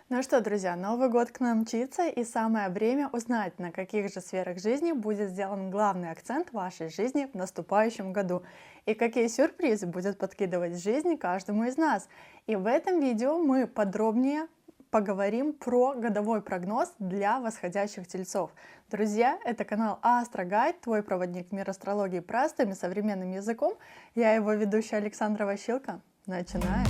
Ну что, друзья, Новый год к нам мчится, и самое время узнать, на каких же сферах жизни будет сделан главный акцент в вашей жизни в наступающем году, и какие сюрпризы будет подкидывать в жизни каждому из нас. И в этом видео мы подробнее поговорим про годовой прогноз для восходящих тельцов. Друзья, это канал Astro Guide, твой проводник в мир астрологии простым и современным языком. Я его ведущая Александра Ващилко. Начинаем!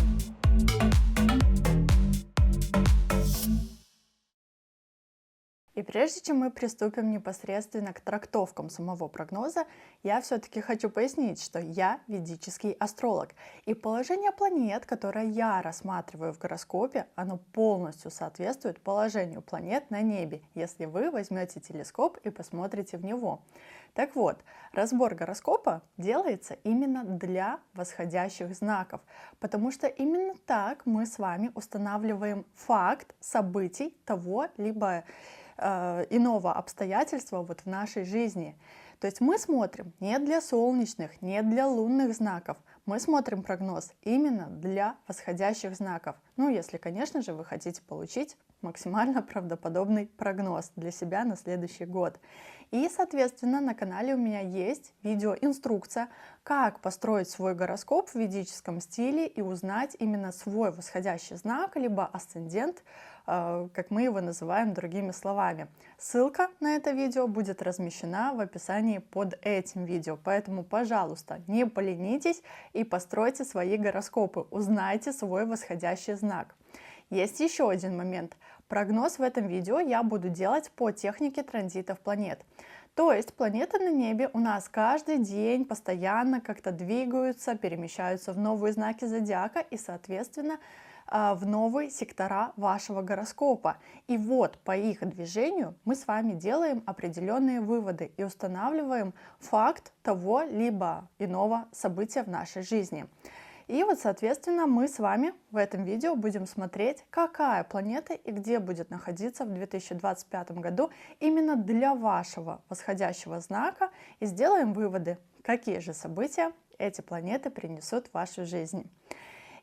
И прежде чем мы приступим непосредственно к трактовкам самого прогноза, я все-таки хочу пояснить, что я ведический астролог, и положение планет, которое я рассматриваю в гороскопе, оно полностью соответствует положению планет на небе, если вы возьмете телескоп и посмотрите в него. Так вот, разбор гороскопа делается именно для восходящих знаков, потому что именно так мы с вами устанавливаем факт событий того либо иного обстоятельства вот в нашей жизни. То есть мы смотрим не для солнечных, не для лунных знаков, мы смотрим прогноз именно для восходящих знаков. Ну, если, конечно же, вы хотите получить максимально правдоподобный прогноз для себя на следующий год. И, соответственно, на канале у меня есть видеоинструкция, как построить свой гороскоп в ведическом стиле и узнать именно свой восходящий знак, либо асцендент, как мы его называем другими словами. Ссылка на это видео будет размещена в описании под этим видео, поэтому, пожалуйста, не поленитесь и постройте свои гороскопы, узнайте свой восходящий знак. Есть еще один момент. Прогноз в этом видео я буду делать по технике транзитов планет. То есть планеты на небе у нас каждый день постоянно как-то двигаются, перемещаются в новые знаки зодиака и, соответственно, в новые сектора вашего гороскопа. И вот по их движению мы с вами делаем определенные выводы и устанавливаем факт того либо иного события в нашей жизни. И вот, соответственно, мы с вами в этом видео будем смотреть, какая планета и где будет находиться в 2025 году именно для вашего восходящего знака, и сделаем выводы, какие же события эти планеты принесут в вашу жизнь.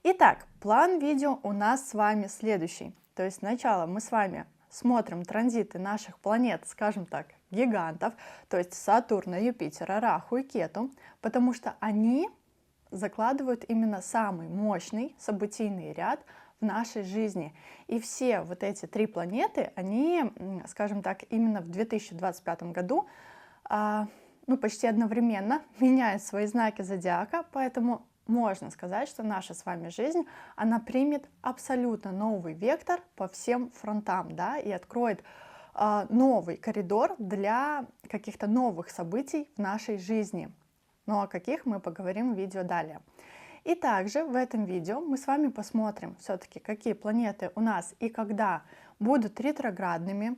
Итак, план видео у нас с вами следующий. То есть сначала мы с вами смотрим транзиты наших планет, скажем так, гигантов, то есть Сатурна, Юпитера, Раху и Кету, потому что они закладывают именно самый мощный событийный ряд в нашей жизни. И все вот эти три планеты, они, скажем так, именно в 2025 году почти одновременно меняют свои знаки зодиака, поэтому можно сказать, что наша с вами жизнь, она примет абсолютно новый вектор по всем фронтам, да, и откроет новый коридор для каких-то новых событий в нашей жизни. Но о каких мы поговорим в видео далее. И также в этом видео мы с вами посмотрим все-таки, какие планеты у нас и когда будут ретроградными,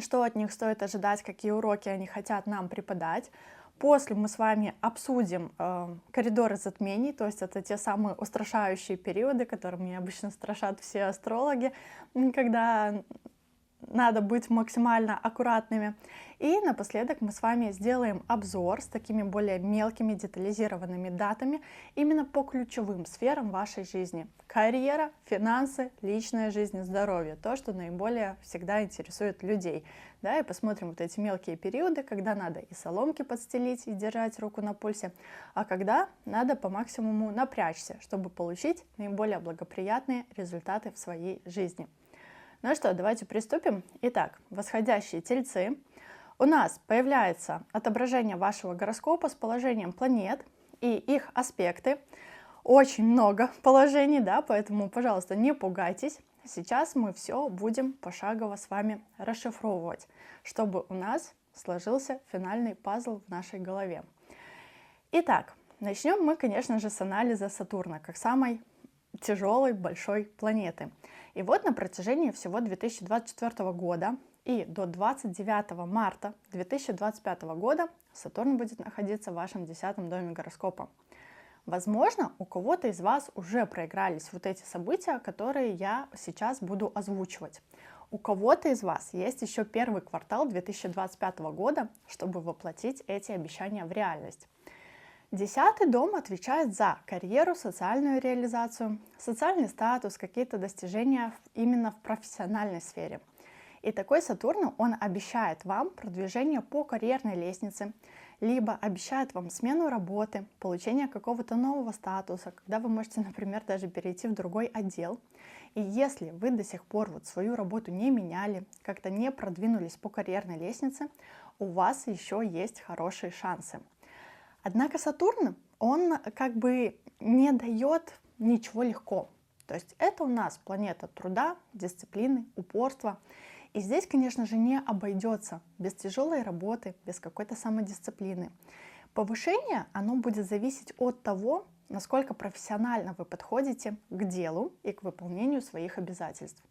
что от них стоит ожидать, какие уроки они хотят нам преподать. После мы с вами обсудим коридоры затмений, то есть это те самые устрашающие периоды, которыми обычно страшат все астрологи, когда надо быть максимально аккуратными. И напоследок мы с вами сделаем обзор с такими более мелкими детализированными датами именно по ключевым сферам вашей жизни. Карьера, финансы, личная жизнь, здоровье. То, что наиболее всегда интересует людей. Да, и посмотрим вот эти мелкие периоды, когда надо и соломки подстелить, и держать руку на пульсе, а когда надо по максимуму напрячься, чтобы получить наиболее благоприятные результаты в своей жизни. Ну что, давайте приступим. Итак, восходящие тельцы. У нас появляется отображение вашего гороскопа с положением планет и их аспекты. Очень много положений, да, поэтому, пожалуйста, не пугайтесь. Сейчас мы все будем пошагово с вами расшифровывать, чтобы у нас сложился финальный пазл в нашей голове. Итак, начнем мы, конечно же, с анализа Сатурна, как самой тяжелой большой планеты. И вот на протяжении всего 2024 года и до 29 марта 2025 года Сатурн будет находиться в вашем 10-м доме гороскопа. Возможно, у кого-то из вас уже проигрались вот эти события, которые я сейчас буду озвучивать. У кого-то из вас есть еще первый квартал 2025 года, чтобы воплотить эти обещания в реальность. 10-й дом отвечает за карьеру, социальную реализацию, социальный статус, какие-то достижения именно в профессиональной сфере. И такой Сатурн, он обещает вам продвижение по карьерной лестнице, либо обещает вам смену работы, получение какого-то нового статуса, когда вы можете, например, даже перейти в другой отдел. И если вы до сих пор вот свою работу не меняли, как-то не продвинулись по карьерной лестнице, у вас еще есть хорошие шансы. Однако Сатурн, он как бы не дает ничего легко. То есть это у нас планета труда, дисциплины, упорства. И здесь, конечно же, не обойдется без тяжелой работы, без какой-то самодисциплины. Повышение, оно будет зависеть от того, насколько профессионально вы подходите к делу и к выполнению своих обязательств.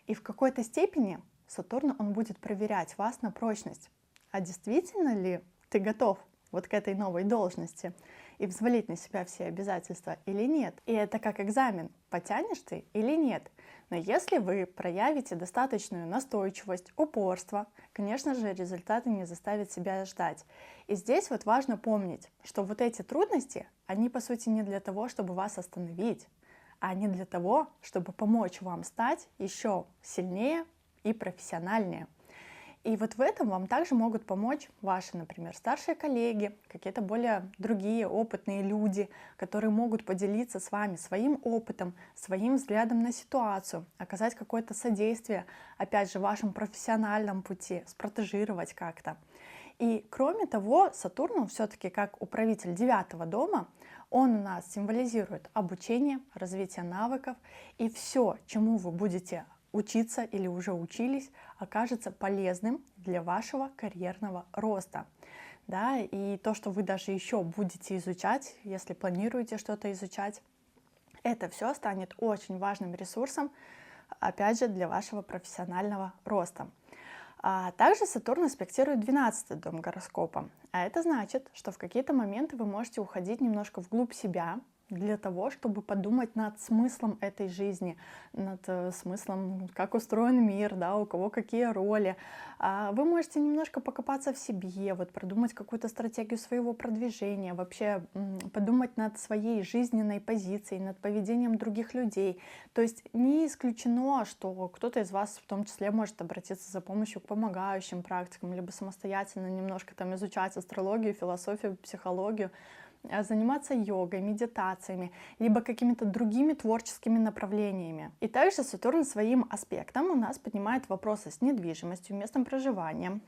И в какой-то степени Сатурн, он будет проверять вас на прочность. А действительно ли ты готов вот к этой новой должности и взвалить на себя все обязательства или нет? И это как экзамен, потянешь ты или нет. Но если вы проявите достаточную настойчивость, упорство, конечно же, результаты не заставят себя ждать. И здесь вот важно помнить, что вот эти трудности, они по сути не для того, чтобы вас остановить, а не для того, чтобы помочь вам стать еще сильнее и профессиональнее. И вот в этом вам также могут помочь ваши, например, старшие коллеги, какие-то более другие опытные люди, которые могут поделиться с вами своим опытом, своим взглядом на ситуацию, оказать какое-то содействие, опять же, в вашем профессиональном пути, спротежировать как-то. И кроме того, Сатурн все-таки как управитель 9-го дома, он у нас символизирует обучение, развитие навыков, и все, чему вы будете учиться или уже учились, окажется полезным для вашего карьерного роста. Да, и то, что вы даже еще будете изучать, если планируете что-то изучать, это все станет очень важным ресурсом, опять же, для вашего профессионального роста. А также Сатурн аспектирует 12-й дом гороскопа. А это значит, что в какие-то моменты вы можете уходить немножко вглубь себя, для того, чтобы подумать над смыслом этой жизни, над смыслом, как устроен мир, да, у кого какие роли. Вы можете немножко покопаться в себе, вот продумать какую-то стратегию своего продвижения, вообще подумать над своей жизненной позицией, над поведением других людей. То есть не исключено, что кто-то из вас в том числе может обратиться за помощью к помогающим практикам, либо самостоятельно немножко там изучать астрологию, философию, психологию, заниматься йогой, медитациями, либо какими-то другими творческими направлениями. И также Сатурн своим аспектом у нас поднимает вопросы с недвижимостью, местом проживания.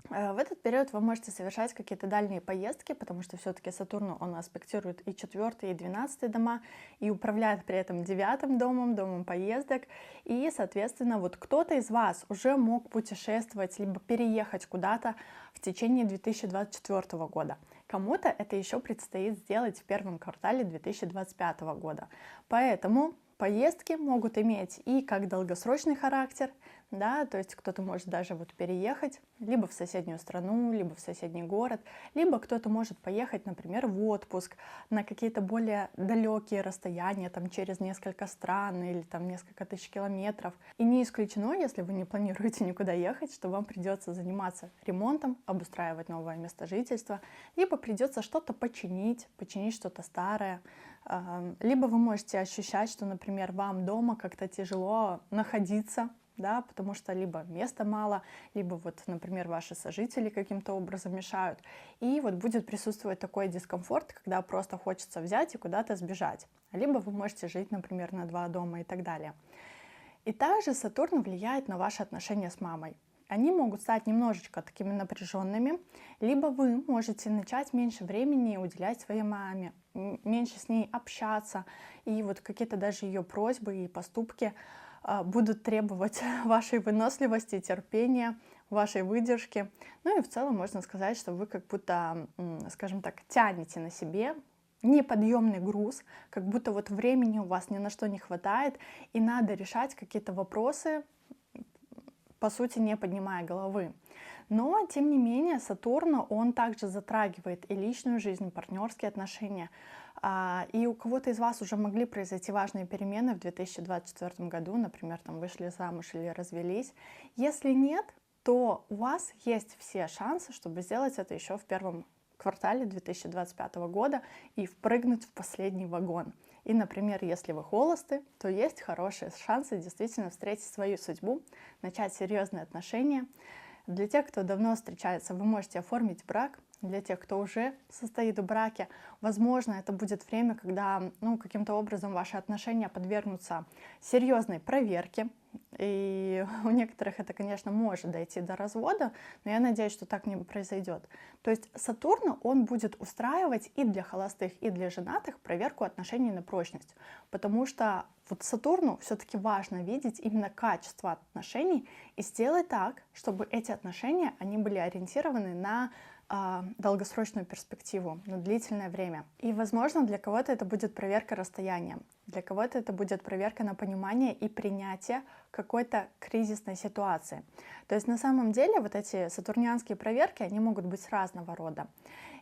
В этот период вы можете совершать какие-то дальние поездки, потому что все-таки Сатурн, он аспектирует и 4-й, и 12-й дома, и управляет при этом 9-м домом, домом поездок. И, соответственно, вот кто-то из вас уже мог путешествовать, либо переехать куда-то в течение 2024 года. Кому-то это еще предстоит сделать в первом квартале 2025 года. Поэтому поездки могут иметь и как долгосрочный характер, да, то есть кто-то может даже вот переехать либо в соседнюю страну, либо в соседний город, либо кто-то может поехать, например, в отпуск на какие-то более далекие расстояния, там через несколько стран или там несколько тысяч километров. И не исключено, если вы не планируете никуда ехать, что вам придется заниматься ремонтом, обустраивать новое место жительства, либо придется что-то починить что-то старое, либо вы можете ощущать, что, например, вам дома как-то тяжело находиться, да, потому что либо места мало, либо вот, например, ваши сожители каким-то образом мешают. И вот будет присутствовать такой дискомфорт, когда просто хочется взять и куда-то сбежать. Либо вы можете жить, например, на 2 дома и так далее. И также Сатурн влияет на ваши отношения с мамой. Они могут стать немножечко такими напряженными, либо вы можете начать меньше времени уделять своей маме, меньше с ней общаться, и вот какие-то даже ее просьбы и поступки будут требовать вашей выносливости, терпения, вашей выдержки. Ну и в целом можно сказать, что вы как будто, скажем так, тянете на себе неподъемный груз, как будто вот времени у вас ни на что не хватает, и надо решать какие-то вопросы, по сути, не поднимая головы. Но, тем не менее, Сатурн, он также затрагивает и личную жизнь, партнерские отношения. И у кого-то из вас уже могли произойти важные перемены в 2024 году, например, там вышли замуж или развелись. Если нет, то у вас есть все шансы, чтобы сделать это еще в первом квартале 2025 года и впрыгнуть в последний вагон. И, например, если вы холосты, то есть хорошие шансы действительно встретить свою судьбу, начать серьезные отношения. Для тех, кто давно встречается, вы можете оформить брак. Для тех, кто уже состоит в браке, возможно, это будет время, когда каким-то образом ваши отношения подвергнутся серьезной проверке. И у некоторых это, конечно, может дойти до развода, но я надеюсь, что так не произойдет. То есть Сатурн, он будет устраивать и для холостых, и для женатых проверку отношений на прочность. Потому что вот Сатурну все-таки важно видеть именно качество отношений и сделать так, чтобы эти отношения, они были ориентированы на долгосрочную перспективу, на длительное время. И, возможно, для кого-то это будет проверка расстоянием, для кого-то это будет проверка на понимание и принятие какой-то кризисной ситуации. То есть на самом деле вот эти сатурнианские проверки, они могут быть разного рода.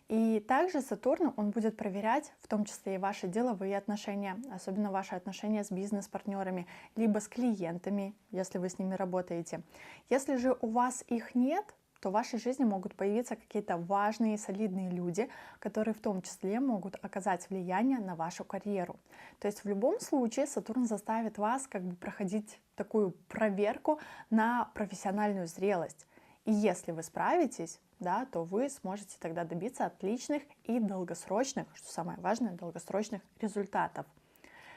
И также Сатурн, он будет проверять в том числе и ваши деловые отношения, особенно ваши отношения с бизнес-партнерами, либо с клиентами, если вы с ними работаете. Если же у вас их нет, то в вашей жизни могут появиться какие-то важные и солидные люди, которые в том числе могут оказать влияние на вашу карьеру. То есть в любом случае Сатурн заставит вас как бы проходить такую проверку на профессиональную зрелость. И если вы справитесь, да, то вы сможете тогда добиться отличных и долгосрочных, что самое важное, долгосрочных результатов.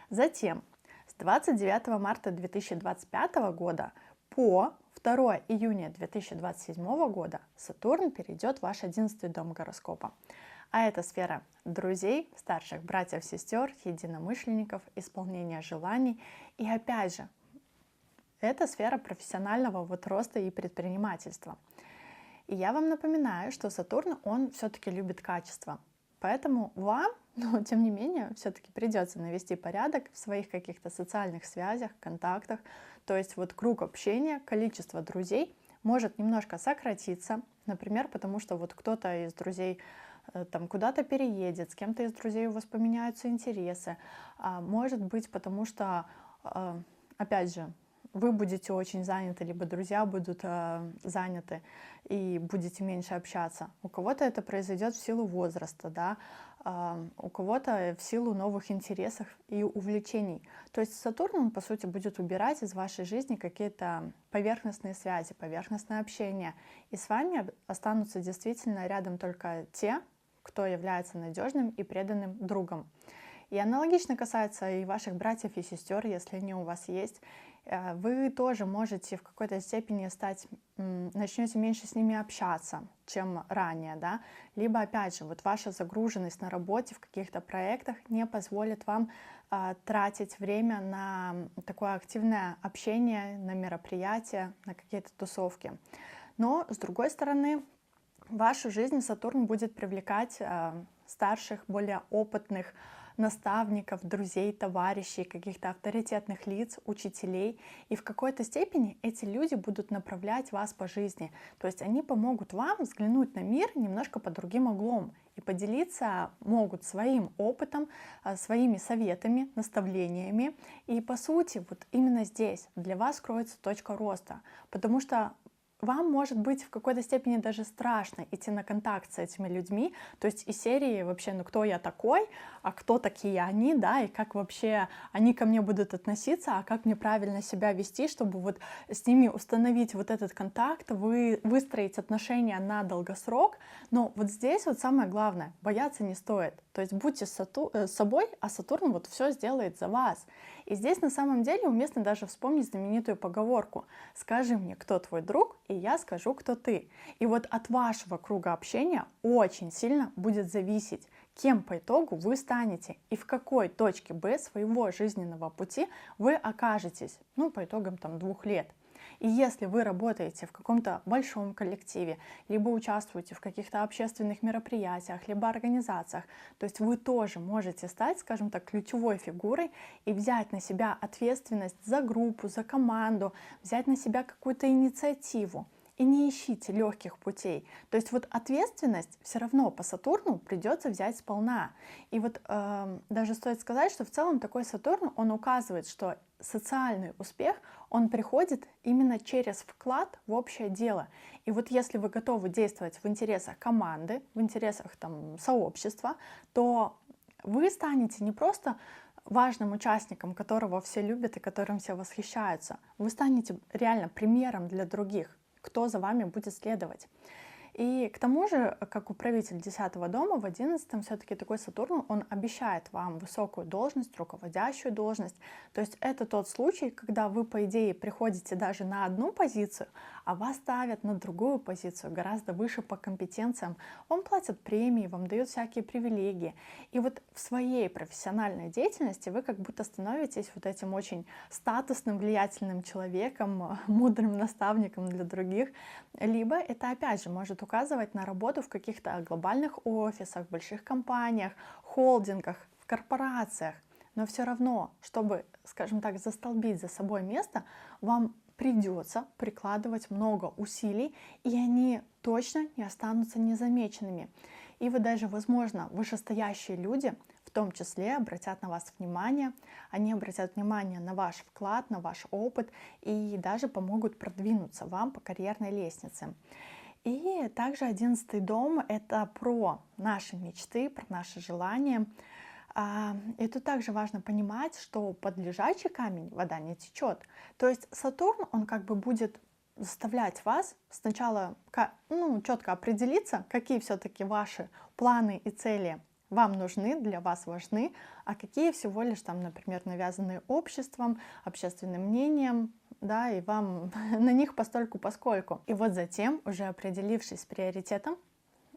Затем с 29 марта 2025 года по 2 июня 2027 года Сатурн перейдет в ваш 11-й дом гороскопа. А это сфера друзей, старших братьев, сестер, единомышленников, исполнения желаний. И опять же, это сфера профессионального роста и предпринимательства. И я вам напоминаю, что Сатурн, он все-таки любит качество. Поэтому вам, но тем не менее, все-таки придется навести порядок в своих каких-то социальных связях, контактах. То есть вот круг общения, количество друзей может немножко сократиться, например, потому что вот кто-то из друзей там куда-то переедет, с кем-то из друзей у вас поменяются интересы. Может быть, потому что, опять же, вы будете очень заняты, либо друзья будут заняты и будете меньше общаться. У кого-то это произойдет в силу возраста, да, у кого-то в силу новых интересов и увлечений. То есть Сатурн, он, по сути, будет убирать из вашей жизни какие-то поверхностные связи, поверхностное общение. И с вами останутся действительно рядом только те, кто является надежным и преданным другом. И аналогично касается и ваших братьев и сестер, если они у вас есть. Вы тоже можете в какой-то степени начнете меньше с ними общаться, чем ранее, да? Либо, опять же, вот ваша загруженность на работе в каких-то проектах не позволит вам тратить время на такое активное общение, на мероприятия, на какие-то тусовки. Но, с другой стороны, в вашу жизнь Сатурн будет привлекать старших, более опытных наставников, друзей, товарищей, каких-то авторитетных лиц, учителей. И в какой-то степени эти люди будут направлять вас по жизни. То есть они помогут вам взглянуть на мир немножко под другим углом. И поделиться могут своим опытом, своими советами, наставлениями. И по сути, вот именно здесь для вас кроется точка роста. Потому что вам может быть в какой-то степени даже страшно идти на контакт с этими людьми, то есть из серии вообще, ну кто я такой, а кто такие они, да, и как вообще они ко мне будут относиться, а как мне правильно себя вести, чтобы вот с ними установить вот этот контакт, выстроить отношения на долгосрок. Но вот здесь вот самое главное, бояться не стоит, то есть будьте собой, а Сатурн вот все сделает за вас. И здесь на самом деле уместно даже вспомнить знаменитую поговорку: «Скажи мне, кто твой друг, и я скажу, кто ты». И вот от вашего круга общения очень сильно будет зависеть, кем по итогу вы станете и в какой точке Б своего жизненного пути вы окажетесь, ну, по итогам там 2 лет. И если вы работаете в каком-то большом коллективе, либо участвуете в каких-то общественных мероприятиях, либо организациях, то есть вы тоже можете стать, скажем так, ключевой фигурой и взять на себя ответственность за группу, за команду, взять на себя какую-то инициативу. и не ищите легких путей. То есть вот ответственность все равно по Сатурну придется взять сполна. И вот даже стоит сказать, что в целом такой Сатурн, он указывает, что социальный успех, он приходит именно через вклад в общее дело. И вот если вы готовы действовать в интересах команды, в интересах там, сообщества, то вы станете не просто важным участником, которого все любят и которым все восхищаются. Вы станете реально примером для других, кто за вами будет следовать. И к тому же, как управитель 10-го дома, в 11-м все-таки такой Сатурн, он обещает вам высокую должность, руководящую должность. То есть это тот случай, когда вы, по идее, приходите даже на одну позицию, а вас ставят на другую позицию, гораздо выше по компетенциям. Вам платят премии, вам дают всякие привилегии. И вот в своей профессиональной деятельности вы как будто становитесь вот этим очень статусным, влиятельным человеком, мудрым наставником для других. Либо это, опять же, может указывать на работу в каких-то глобальных офисах, больших компаниях, холдингах, в корпорациях. Но все равно, чтобы, скажем так, застолбить за собой место, вам придется прикладывать много усилий, и они точно не останутся незамеченными. И вы даже, возможно, вышестоящие люди в том числе обратят на вас внимание, они обратят внимание на ваш вклад, на ваш опыт и даже помогут продвинуться вам по карьерной лестнице. И также 11-й дом — это про наши мечты, про наши желания. И тут также важно понимать, что под лежачий камень вода не течет. То есть Сатурн, он как бы будет заставлять вас сначала четко определиться, какие все-таки ваши планы и цели вам нужны, для вас важны, а какие всего лишь там, например, навязаны обществом, общественным мнением, да, и вам на них постольку-поскольку. И вот затем, уже определившись с приоритетом,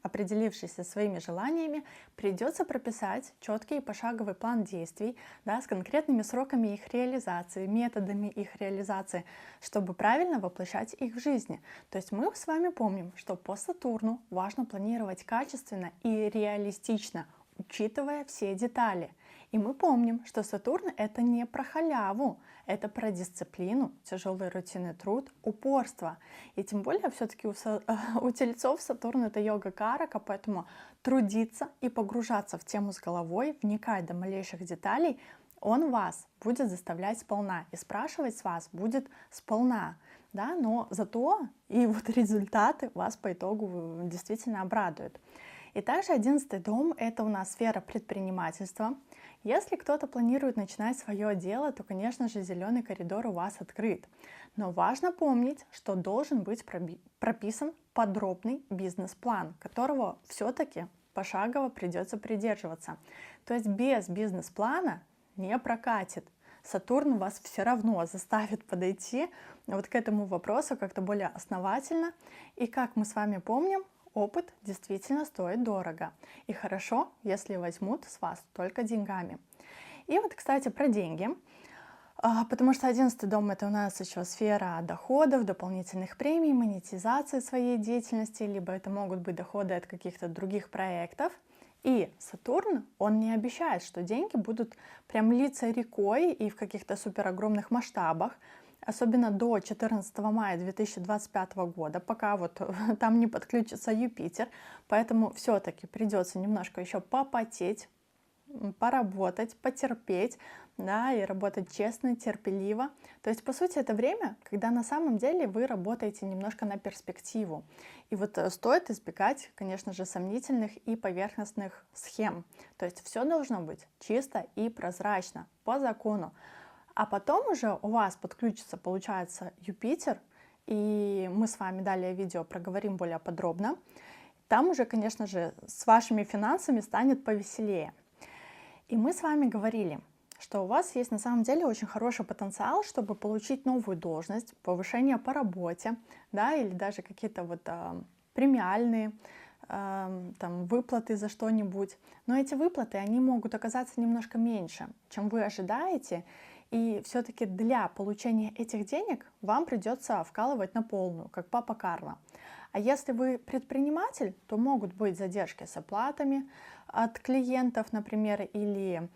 определившись со своими желаниями, придется прописать четкий и пошаговый план действий, да, с конкретными сроками их реализации, методами их реализации, чтобы правильно воплощать их в жизни. То есть мы с вами помним, что по Сатурну важно планировать качественно и реалистично, учитывая все детали. И мы помним, что Сатурн — это не про халяву, это про дисциплину, тяжелый рутинный труд, упорство. И тем более все-таки у тельцов Сатурн — это йога карака, поэтому трудиться и погружаться в тему с головой, вникать до малейших деталей, он вас будет заставлять сполна и спрашивать с вас будет сполна. Да? Но зато и вот результаты вас по итогу действительно обрадуют. И также 11-й дом — это у нас сфера предпринимательства. Если кто-то планирует начинать свое дело, то, конечно же, зеленый коридор у вас открыт. Но важно помнить, что должен быть прописан подробный бизнес-план, которого все-таки пошагово придется придерживаться. То есть без бизнес-плана не прокатит. Сатурн вас все равно заставит подойти вот к этому вопросу как-то более основательно. И как мы с вами помним, опыт действительно стоит дорого. И хорошо, если возьмут с вас только деньгами. И вот, кстати, про деньги. Потому что 11-й дом — это у нас еще сфера доходов, дополнительных премий, монетизации своей деятельности, либо это могут быть доходы от каких-то других проектов. И Сатурн, он не обещает, что деньги будут прям литься рекой и в каких-то супер огромных масштабах, особенно до 14 мая 2025 года, пока вот там не подключится Юпитер. Поэтому все-таки придется немножко еще попотеть, поработать, потерпеть, да, и работать честно, терпеливо. То есть, по сути, это время, когда на самом деле вы работаете немножко на перспективу. И вот стоит избегать, конечно же, сомнительных и поверхностных схем. То есть все должно быть чисто и прозрачно, по закону. А потом уже у вас подключится, получается, Юпитер, и мы с вами далее видео проговорим более подробно. Там уже, конечно же, с вашими финансами станет повеселее. И мы с вами говорили, что у вас есть на самом деле очень хороший потенциал, чтобы получить новую должность, повышение по работе, да, или даже какие-то вот премиальные там, выплаты за что-нибудь. Но эти выплаты, они могут оказаться немножко меньше, чем вы ожидаете. И все-таки для получения этих денег вам придется вкалывать на полную, как папа Карло. А если вы предприниматель, то могут быть задержки с оплатами от клиентов, например, или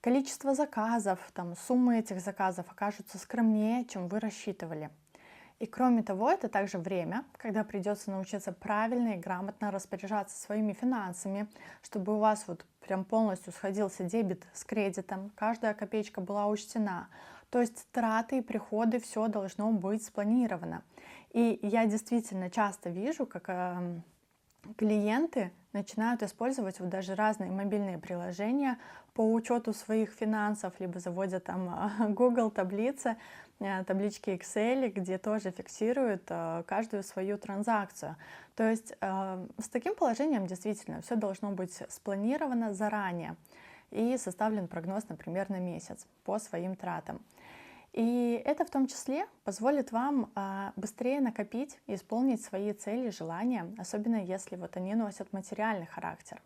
количество заказов, там, суммы этих заказов окажутся скромнее, чем вы рассчитывали. И кроме того, это также время, когда придется научиться правильно и грамотно распоряжаться своими финансами, чтобы у вас вот прям полностью сходился дебет с кредитом, каждая копеечка была учтена. То есть траты и приходы, все должно быть спланировано. И я действительно часто вижу, как клиенты начинают использовать вот даже разные мобильные приложения по учету своих финансов, либо заводят там Google таблицы, таблички Excel, где тоже фиксируют каждую свою транзакцию. То есть с таким положением действительно все должно быть спланировано заранее и составлен прогноз, например, на месяц по своим тратам. И это в том числе позволит вам быстрее накопить и исполнить свои цели и желания, особенно если вот они носят материальный характер.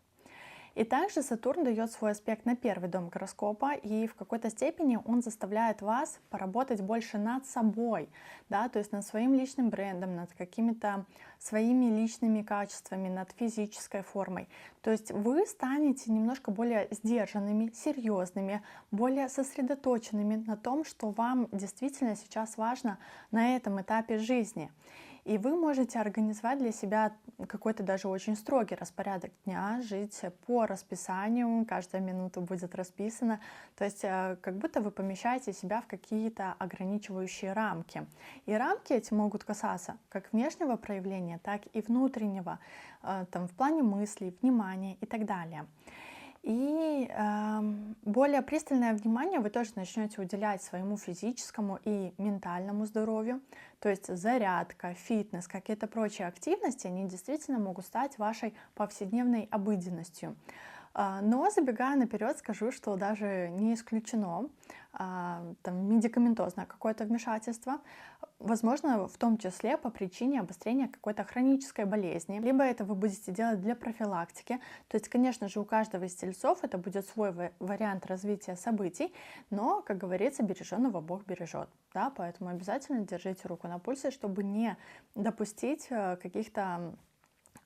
И также Сатурн дает свой аспект на первый дом гороскопа, и в какой-то степени он заставляет вас поработать больше над собой, да, то есть над своим личным брендом, над какими-то своими личными качествами, над физической формой. То есть вы станете немножко более сдержанными, серьезными, более сосредоточенными на том, что вам действительно сейчас важно на этом этапе жизни. И вы можете организовать для себя какой-то даже очень строгий распорядок дня, жить по расписанию, каждая минута будет расписана. То есть как будто вы помещаете себя в какие-то ограничивающие рамки. И рамки эти могут касаться как внешнего проявления, так и внутреннего, там, в плане мыслей, внимания и так далее. И более пристальное внимание вы тоже начнете уделять своему физическому и ментальному здоровью. То есть зарядка, фитнес, какие-то прочие активности, они действительно могут стать вашей повседневной обыденностью. Но забегая наперед, скажу, что даже не исключено там, медикаментозное какое-то вмешательство, возможно, в том числе по причине обострения какой-то хронической болезни. Либо это вы будете делать для профилактики. То есть, конечно же, у каждого из тельцов это будет свой вариант развития событий, но, как говорится, береженого Бог бережет. Да? Поэтому обязательно держите руку на пульсе, чтобы не допустить каких-то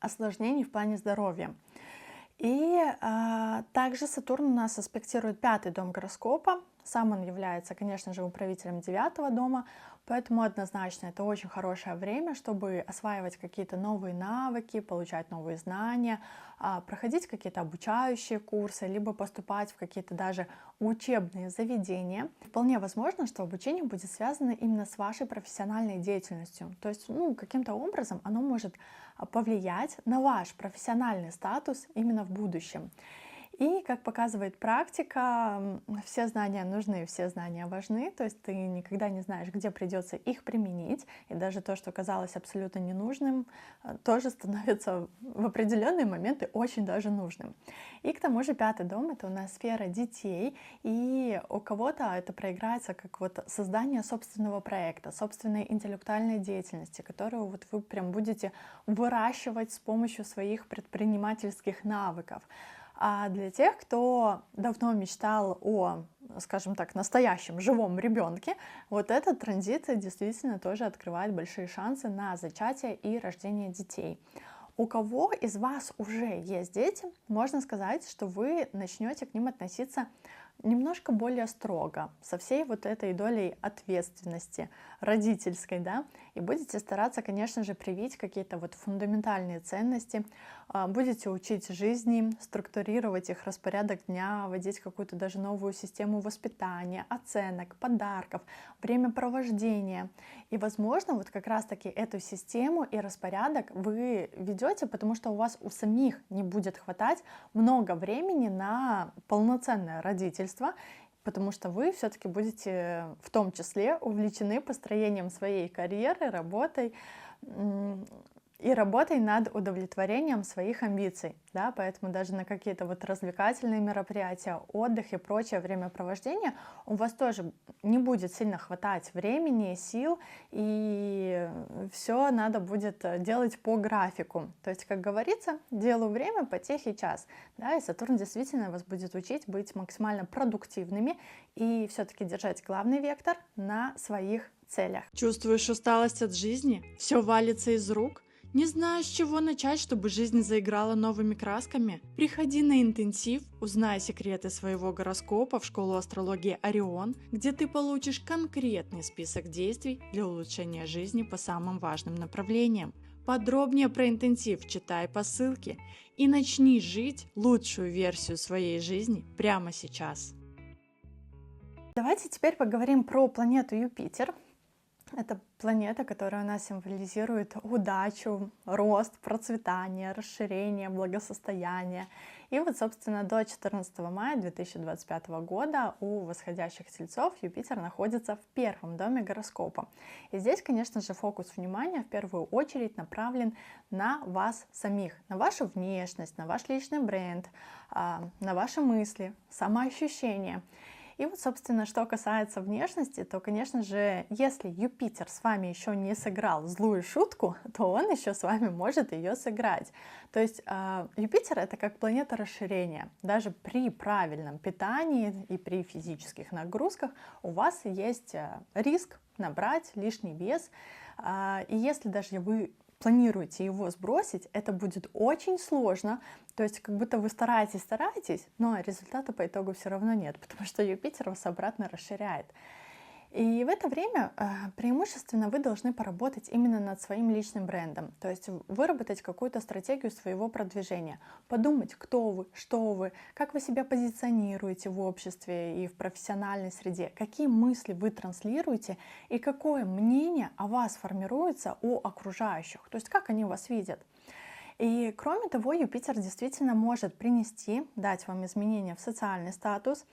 осложнений в плане здоровья. И также Сатурн у нас аспектирует пятый дом гороскопа. Сам он является, конечно же, управителем девятого дома, поэтому однозначно это очень хорошее время, чтобы осваивать какие-то новые навыки, получать новые знания, проходить какие-то обучающие курсы, либо поступать в какие-то даже учебные заведения. Вполне возможно, что обучение будет связано именно с вашей профессиональной деятельностью. То есть, каким-то образом оно может повлиять на ваш профессиональный статус именно в будущем. И, как показывает практика, все знания нужны, все знания важны, то есть ты никогда не знаешь, где придется их применить, и даже то, что казалось абсолютно ненужным, тоже становится в определенные моменты очень даже нужным. И к тому же пятый дом — это у нас сфера детей, и у кого-то это проиграется как вот создание собственного проекта, собственной интеллектуальной деятельности, которую вот вы прям будете выращивать с помощью своих предпринимательских навыков. А для тех, кто давно мечтал о, скажем так, настоящем живом ребенке, вот этот транзит действительно тоже открывает большие шансы на зачатие и рождение детей. У кого из вас уже есть дети, можно сказать, что вы начнете к ним относиться немножко более строго, со всей вот этой долей ответственности родительской, да, и будете стараться, конечно же, привить какие-то вот фундаментальные ценности, будете учить жизни, структурировать их распорядок дня, вводить какую-то даже новую систему воспитания, оценок, подарков, времяпровождения. И, возможно, вот как раз-таки эту систему и распорядок вы ведете, потому что у вас у самих не будет хватать много времени на полноценное родительство, потому что вы все-таки будете в том числе увлечены построением своей карьеры, работой и работой над удовлетворением своих амбиций, да, поэтому даже на какие-то вот развлекательные мероприятия, отдых и прочее времяпровождение у вас тоже не будет сильно хватать времени, сил, и все надо будет делать по графику. То есть, как говорится, делу время, потехе час, да, и Сатурн действительно вас будет учить быть максимально продуктивными и все-таки держать главный вектор на своих целях. Чувствуешь усталость от жизни? Все валится из рук? Не знаешь, с чего начать, чтобы жизнь заиграла новыми красками? Приходи на интенсив, узнай секреты своего гороскопа в школу астрологии Орион, где ты получишь конкретный список действий для улучшения жизни по самым важным направлениям. Подробнее про интенсив читай по ссылке и начни жить лучшую версию своей жизни прямо сейчас. Давайте теперь поговорим про планету Юпитер. Это планета, которая у нас символизирует удачу, рост, процветание, расширение, благосостояние. И вот, собственно, до 14 мая 2025 года у восходящих тельцов Юпитер находится в первом доме гороскопа. И здесь, конечно же, фокус внимания в первую очередь направлен на вас самих, на вашу внешность, на ваш личный бренд, на ваши мысли, самоощущение. И вот, собственно, что касается внешности, то, конечно же, если Юпитер с вами еще не сыграл злую шутку, то он еще с вами может ее сыграть. То есть Юпитер — это как планета расширения. Даже при правильном питании и при физических нагрузках у вас есть риск набрать лишний вес. И если даже вы планируете его сбросить, это будет очень сложно. То есть как будто вы стараетесь, но результата по итогу все равно нет, потому что Юпитер вас обратно расширяет. И в это время преимущественно вы должны поработать именно над своим личным брендом, то есть выработать какую-то стратегию своего продвижения, подумать, кто вы, что вы, как вы себя позиционируете в обществе и в профессиональной среде, какие мысли вы транслируете и какое мнение о вас формируется у окружающих, то есть как они вас видят. И кроме того, Юпитер действительно может дать вам изменения в социальный статус.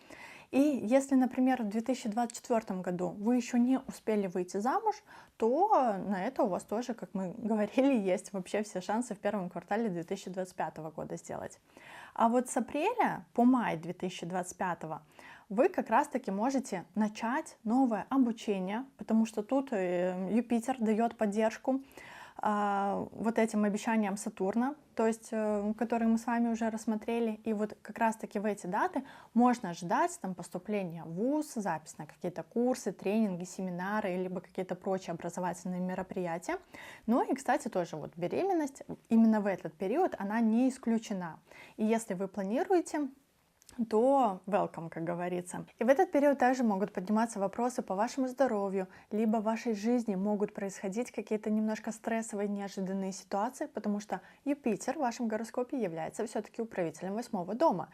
И если, например, в 2024 году вы еще не успели выйти замуж, то на это у вас тоже, как мы говорили, есть вообще все шансы в первом квартале 2025 года сделать. А вот с апреля по май 2025 вы как раз-таки можете начать новое обучение, потому что тут Юпитер дает поддержку вот этим обещаниям Сатурна, то есть, которые мы с вами уже рассмотрели. И вот как раз-таки в эти даты можно ожидать там поступления в ВУЗ, запись на какие-то курсы, тренинги, семинары, либо какие-то прочие образовательные мероприятия. Ну и, кстати, тоже вот беременность именно в этот период, она не исключена. И если вы планируете, то welcome, как говорится. И в этот период также могут подниматься вопросы по вашему здоровью, либо в вашей жизни могут происходить какие-то немножко стрессовые, неожиданные ситуации, потому что Юпитер в вашем гороскопе является все-таки управителем 8-го дома.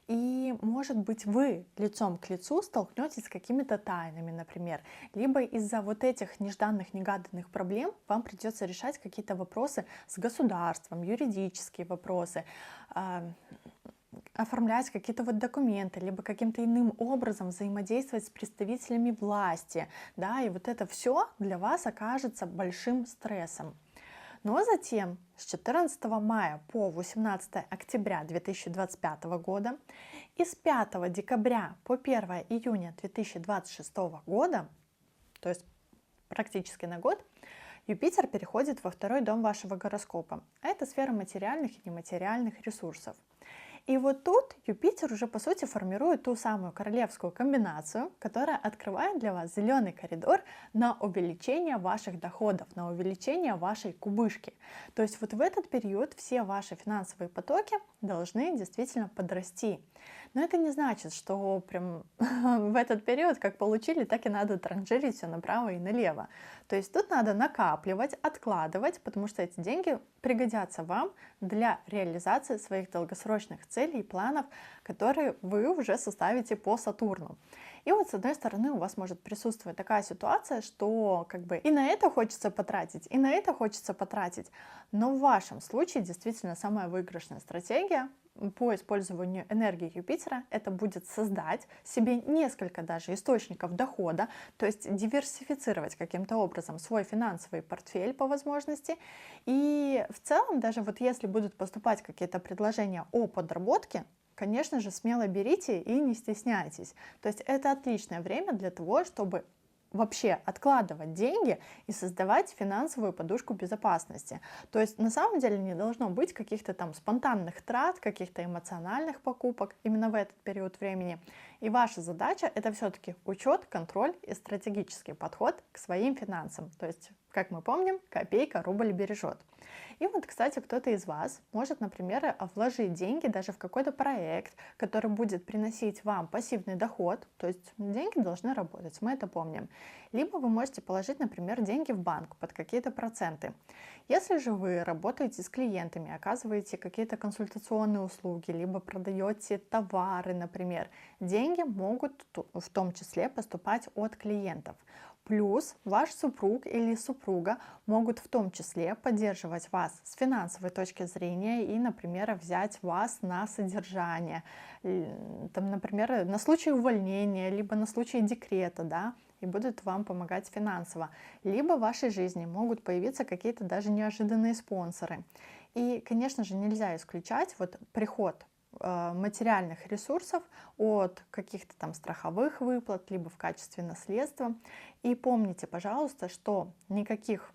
И, может быть, вы лицом к лицу столкнетесь с какими-то тайнами, например, либо из-за вот этих нежданных, негаданных проблем вам придется решать какие-то вопросы с государством, юридические вопросы, оформлять какие-то вот документы, либо каким-то иным образом взаимодействовать с представителями власти, да, и вот это все для вас окажется большим стрессом. Но затем с 14 мая по 18 октября 2025 года и с 5 декабря по 1 июня 2026 года, то есть практически на год, Юпитер переходит во второй дом вашего гороскопа. Это сфера материальных и нематериальных ресурсов. И вот тут Юпитер уже по сути формирует ту самую королевскую комбинацию, которая открывает для вас зеленый коридор на увеличение ваших доходов, на увеличение вашей кубышки. То есть вот в этот период все ваши финансовые потоки должны действительно подрасти. Но это не значит, что прям в этот период как получили, так и надо транжирить все направо и налево. То есть тут надо накапливать, откладывать, потому что эти деньги пригодятся вам для реализации своих долгосрочных целей и планов, которые вы уже составите по Сатурну. И вот с одной стороны у вас может присутствовать такая ситуация, что как бы и на это хочется потратить, и на это хочется потратить. Но в вашем случае действительно самая выигрышная стратегия по использованию энергии Юпитера это будет создать себе несколько даже источников дохода, то есть диверсифицировать каким-то образом свой финансовый портфель по возможности. И в целом, даже вот если будут поступать какие-то предложения о подработке, конечно же, смело берите и не стесняйтесь. То есть это отличное время для того, чтобы вообще откладывать деньги и создавать финансовую подушку безопасности. То есть на самом деле не должно быть каких-то там спонтанных трат, каких-то эмоциональных покупок именно в этот период времени. И ваша задача это все-таки учет, контроль и стратегический подход к своим финансам. То есть, как мы помним, копейка рубль бережет. И вот, кстати, кто-то из вас может, например, вложить деньги даже в какой-то проект, который будет приносить вам пассивный доход, то есть деньги должны работать, мы это помним. Либо вы можете положить, например, деньги в банк под какие-то проценты. Если же вы работаете с клиентами, оказываете какие-то консультационные услуги, либо продаете товары, например, деньги могут в том числе поступать от клиентов. Плюс ваш супруг или супруга могут в том числе поддерживать вас с финансовой точки зрения и, например, взять вас на содержание, там, например, на случай увольнения, либо на случай декрета, да, и будут вам помогать финансово. Либо в вашей жизни могут появиться какие-то даже неожиданные спонсоры. И, конечно же, нельзя исключать вот приход материальных ресурсов от каких-то там страховых выплат, либо в качестве наследства. И помните, пожалуйста, что никаких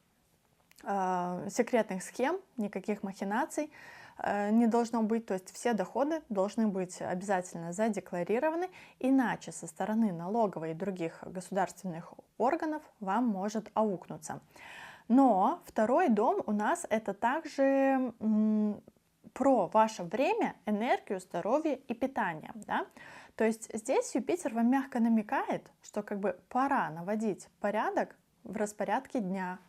секретных схем, никаких махинаций не должно быть, то есть все доходы должны быть обязательно задекларированы, иначе со стороны налоговой и других государственных органов вам может аукнуться. Но второй дом у нас это также про ваше время, энергию, здоровье и питание. Да? То есть здесь Юпитер вам мягко намекает, что как бы пора наводить порядок в распорядке дня,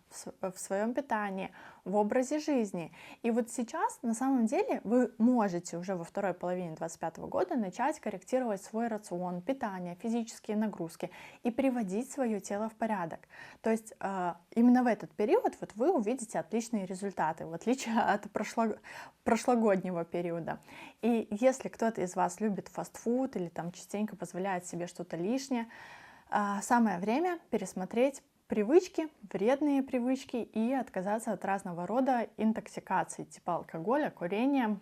в своем питании, в образе жизни. И вот сейчас на самом деле вы можете уже во второй половине 2025 года начать корректировать свой рацион, питание, физические нагрузки и приводить свое тело в порядок. То есть именно в этот период вот вы увидите отличные результаты, в отличие от прошлогоднего периода. И если кто-то из вас любит фастфуд или там частенько позволяет себе что-то лишнее, самое время пересмотреть привычки, вредные привычки и отказаться от разного рода интоксикаций, типа алкоголя, курения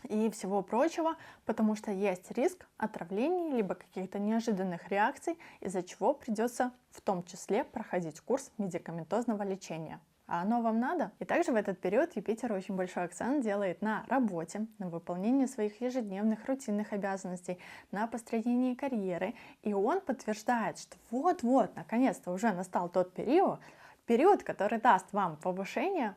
и всего прочего, потому что есть риск отравлений либо каких-то неожиданных реакций, из-за чего придется в том числе проходить курс медикаментозного лечения. А оно вам надо? И также в этот период Юпитер очень большой акцент делает на работе, на выполнении своих ежедневных рутинных обязанностей, на построении карьеры. И он подтверждает, что вот-вот, наконец-то уже настал тот период, который даст вам повышение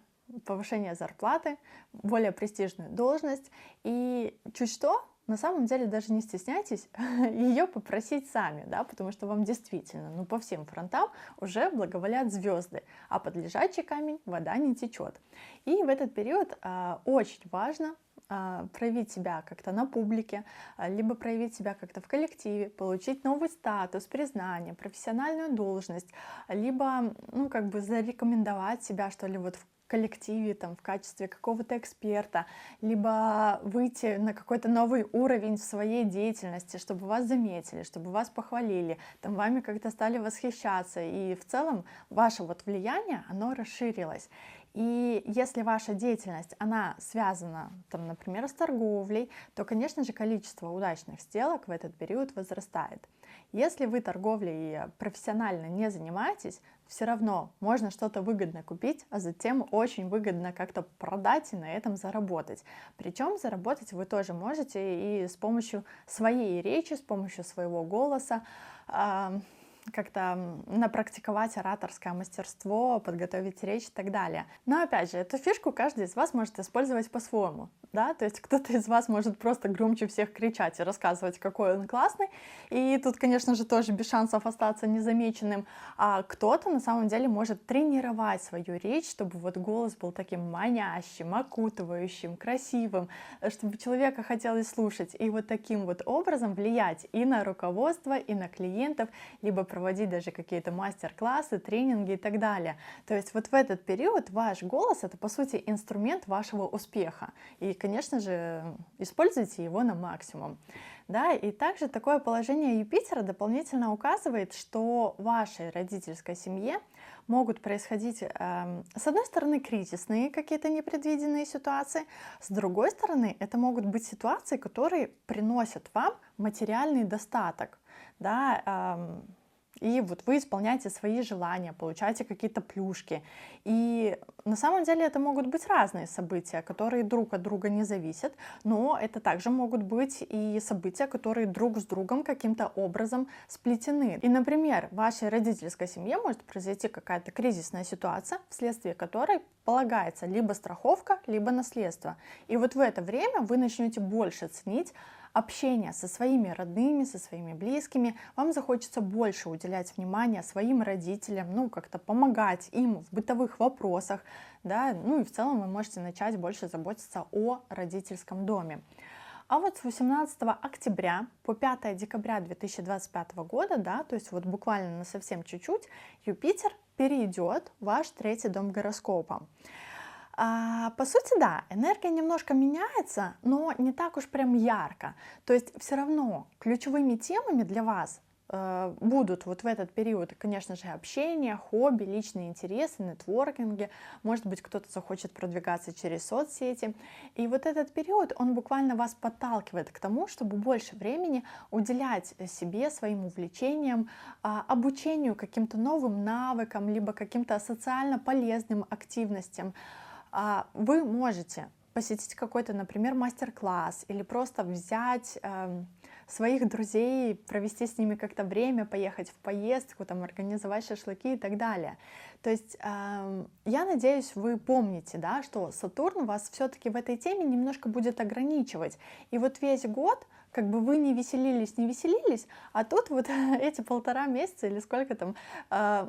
зарплаты, более престижную должность. И чуть что, на самом деле даже не стесняйтесь ее попросить сами, да, потому что вам действительно, ну, по всем фронтам уже благоволят звезды, а под лежачий камень вода не течет. И в этот период очень важно проявить себя как-то на публике, либо проявить себя как-то в коллективе, получить новый статус, признание, профессиональную должность, либо, ну, как бы зарекомендовать себя, что ли, вот в коллективе, там, в качестве какого-то эксперта, либо выйти на какой-то новый уровень в своей деятельности, чтобы вас заметили, чтобы вас похвалили, там, вами как-то стали восхищаться, и в целом ваше вот влияние, оно расширилось. И если ваша деятельность, она связана, там, например, с торговлей, то, конечно же, количество удачных сделок в этот период возрастает. Если вы торговлей профессионально не занимаетесь, все равно можно что-то выгодно купить, а затем очень выгодно как-то продать и на этом заработать. Причем заработать вы тоже можете и с помощью своей речи, с помощью своего голоса, как-то напрактиковать ораторское мастерство, подготовить речь и так далее. Но опять же, эту фишку каждый из вас может использовать по-своему. Да? То есть кто-то из вас может просто громче всех кричать и рассказывать, какой он классный, и тут, конечно же, тоже без шансов остаться незамеченным, а кто-то на самом деле может тренировать свою речь, чтобы вот голос был таким манящим, окутывающим, красивым, чтобы человека хотелось слушать, и вот таким вот образом влиять и на руководство, и на клиентов, либо проводить даже какие-то мастер-классы, тренинги и так далее. То есть вот в этот период ваш голос — это, по сути, инструмент вашего успеха. И, конечно же, используйте его на максимум. Да, и также такое положение Юпитера дополнительно указывает, что в вашей родительской семье могут происходить, с одной стороны, кризисные какие-то непредвиденные ситуации, с другой стороны, это могут быть ситуации, которые приносят вам материальный достаток. Да, и вот вы исполняете свои желания, получаете какие-то плюшки. И на самом деле это могут быть разные события, которые друг от друга не зависят, но это также могут быть и события, которые друг с другом каким-то образом сплетены. И, например, в вашей родительской семье может произойти какая-то кризисная ситуация, вследствие которой полагается либо страховка, либо наследство. И вот в это время вы начнете больше ценить общение со своими родными, со своими близкими, вам захочется больше уделять внимание своим родителям, ну, как-то помогать им в бытовых вопросах, да, ну и в целом вы можете начать больше заботиться о родительском доме. А вот с 18 октября по 5 декабря 2025 года, да, то есть вот буквально на совсем чуть-чуть, Юпитер перейдет в ваш третий дом гороскопа. По сути, да, энергия немножко меняется, но не так уж прям ярко. То есть все равно ключевыми темами для вас будут вот в этот период, конечно же, общение, хобби, личные интересы, нетворкинги. Может быть, кто-то захочет продвигаться через соцсети. И вот этот период, он буквально вас подталкивает к тому, чтобы больше времени уделять себе, своим увлечениям, обучению каким-то новым навыкам, либо каким-то социально полезным активностям. Вы можете посетить какой-то, например, мастер-класс или просто взять своих друзей, провести с ними как-то время, поехать в поездку, там, организовать шашлыки и так далее. То есть я надеюсь, вы помните, да, что Сатурн вас все-таки в этой теме немножко будет ограничивать. И вот весь год как бы вы не веселились, а тут вот эти 1,5 месяца или сколько там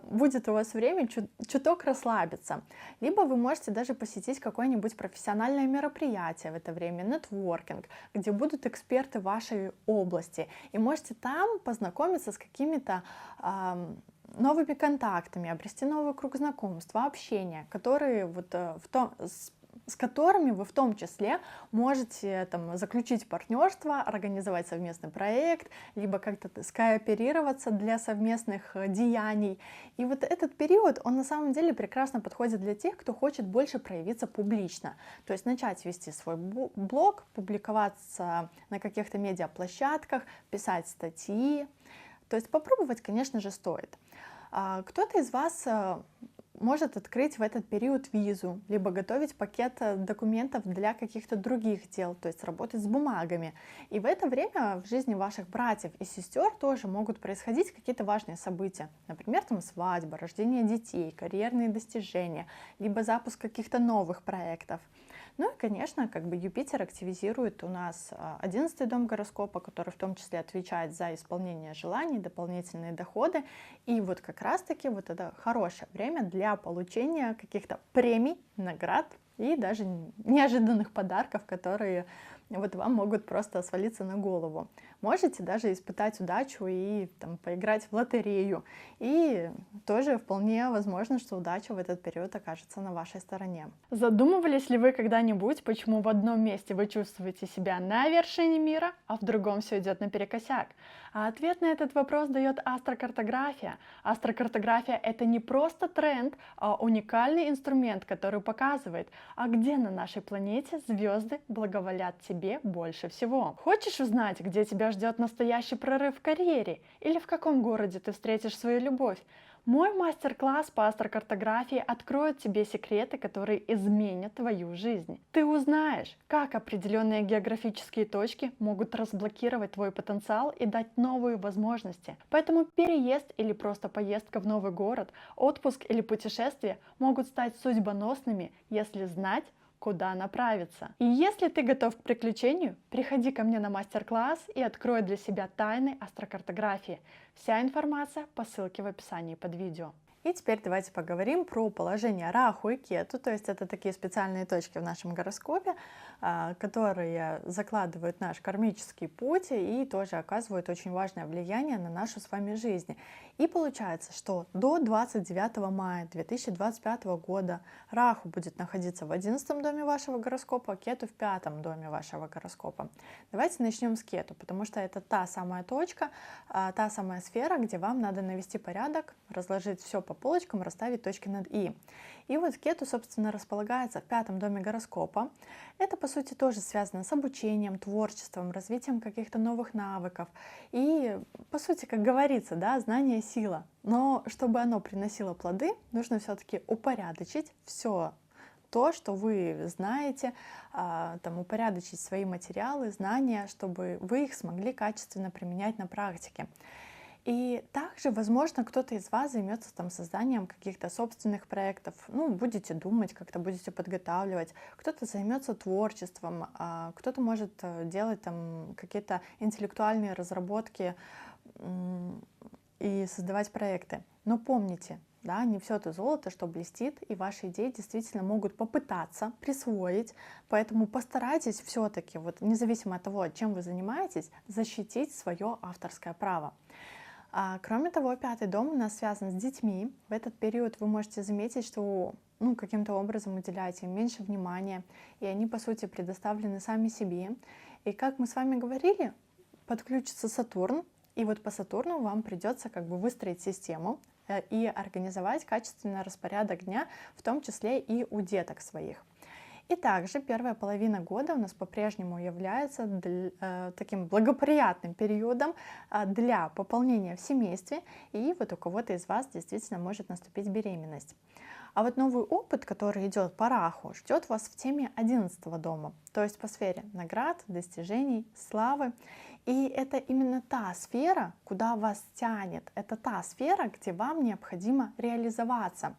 будет у вас время чуток расслабиться. Либо вы можете даже посетить какое-нибудь профессиональное мероприятие в это время, нетворкинг, где будут эксперты вашей области, и можете там познакомиться с какими-то новыми контактами, обрести новый круг знакомств, общения, которые вот с которыми вы в том числе можете там заключить партнерство, организовать совместный проект, либо как-то скооперироваться для совместных деяний. И вот этот период, он на самом деле прекрасно подходит для тех, кто хочет больше проявиться публично. То есть начать вести свой блог, публиковаться на каких-то медиаплощадках, писать статьи. То есть попробовать, конечно же, стоит. Кто-то из вас может открыть в этот период визу, либо готовить пакет документов для каких-то других дел, то есть работать с бумагами. И в это время в жизни ваших братьев и сестер тоже могут происходить какие-то важные события. Например, там свадьба, рождение детей, карьерные достижения, либо запуск каких-то новых проектов. Ну и, конечно, как бы Юпитер активизирует у нас 11-й дом гороскопа, который в том числе отвечает за исполнение желаний, дополнительные доходы. И вот как раз-таки вот это хорошее время для получения каких-то премий, наград и даже неожиданных подарков, которые вот вам могут просто свалиться на голову. Можете даже испытать удачу и там, поиграть в лотерею. И тоже вполне возможно, что удача в этот период окажется на вашей стороне. Задумывались ли вы когда-нибудь, почему в одном месте вы чувствуете себя на вершине мира, а в другом все идет наперекосяк? А ответ на этот вопрос дает астрокартография. Астрокартография — это не просто тренд, а уникальный инструмент, который показывает, а где на нашей планете звезды благоволят тебе больше всего. Хочешь узнать, где тебя ждет настоящий прорыв в карьере? Или в каком городе ты встретишь свою любовь? Мой мастер-класс по астрокартографии откроет тебе секреты, которые изменят твою жизнь. Ты узнаешь, как определенные географические точки могут разблокировать твой потенциал и дать новые возможности. Поэтому переезд или просто поездка в новый город, отпуск или путешествие могут стать судьбоносными, если знать, куда направиться. И если ты готов к приключению, приходи ко мне на мастер-класс и открой для себя тайны астрокартографии. Вся информация по ссылке в описании под видео. И теперь давайте поговорим про положение Раху и Кету, то есть это такие специальные точки в нашем гороскопе, которые закладывают наш кармический путь и тоже оказывают очень важное влияние на нашу с вами жизнь. И получается, что до 29 мая 2025 года Раху будет находиться в 11 доме вашего гороскопа, а Кету в 5 доме вашего гороскопа. Давайте начнем с Кету, потому что это та самая точка, та самая сфера, где вам надо навести порядок, разложить все по полочкам, расставить точки над «и». И вот Кету, собственно, располагается в пятом доме гороскопа. Это, по сути, тоже связано с обучением, творчеством, развитием каких-то новых навыков. И, по сути, как говорится, да, знание — сила. Но чтобы оно приносило плоды, нужно все-таки упорядочить все то, что вы знаете, там, упорядочить свои материалы, знания, чтобы вы их смогли качественно применять на практике. И также, возможно, кто-то из вас займется там созданием каких-то собственных проектов. Ну, будете думать, как-то будете подготавливать. Кто-то займется творчеством, кто-то может делать там какие-то интеллектуальные разработки и создавать проекты. Но помните, да, не все то золото, что блестит, и ваши идеи действительно могут попытаться присвоить, поэтому постарайтесь все-таки, вот независимо от того, чем вы занимаетесь, защитить свое авторское право. Кроме того, пятый дом у нас связан с детьми. В этот период вы можете заметить, что каким-то образом уделяете им меньше внимания, и они, по сути, предоставлены сами себе. И как мы с вами говорили, подключится Сатурн, и вот по Сатурну вам придется как бы выстроить систему и организовать качественный распорядок дня, в том числе и у деток своих. И также первая половина года у нас по-прежнему является таким благоприятным периодом для пополнения в семействе, и вот у кого-то из вас действительно может наступить беременность. А вот новый опыт, который идет по Раху, ждет вас в теме 11-го дома, то есть по сфере наград, достижений, славы. И это именно та сфера, куда вас тянет, это та сфера, где вам необходимо реализоваться.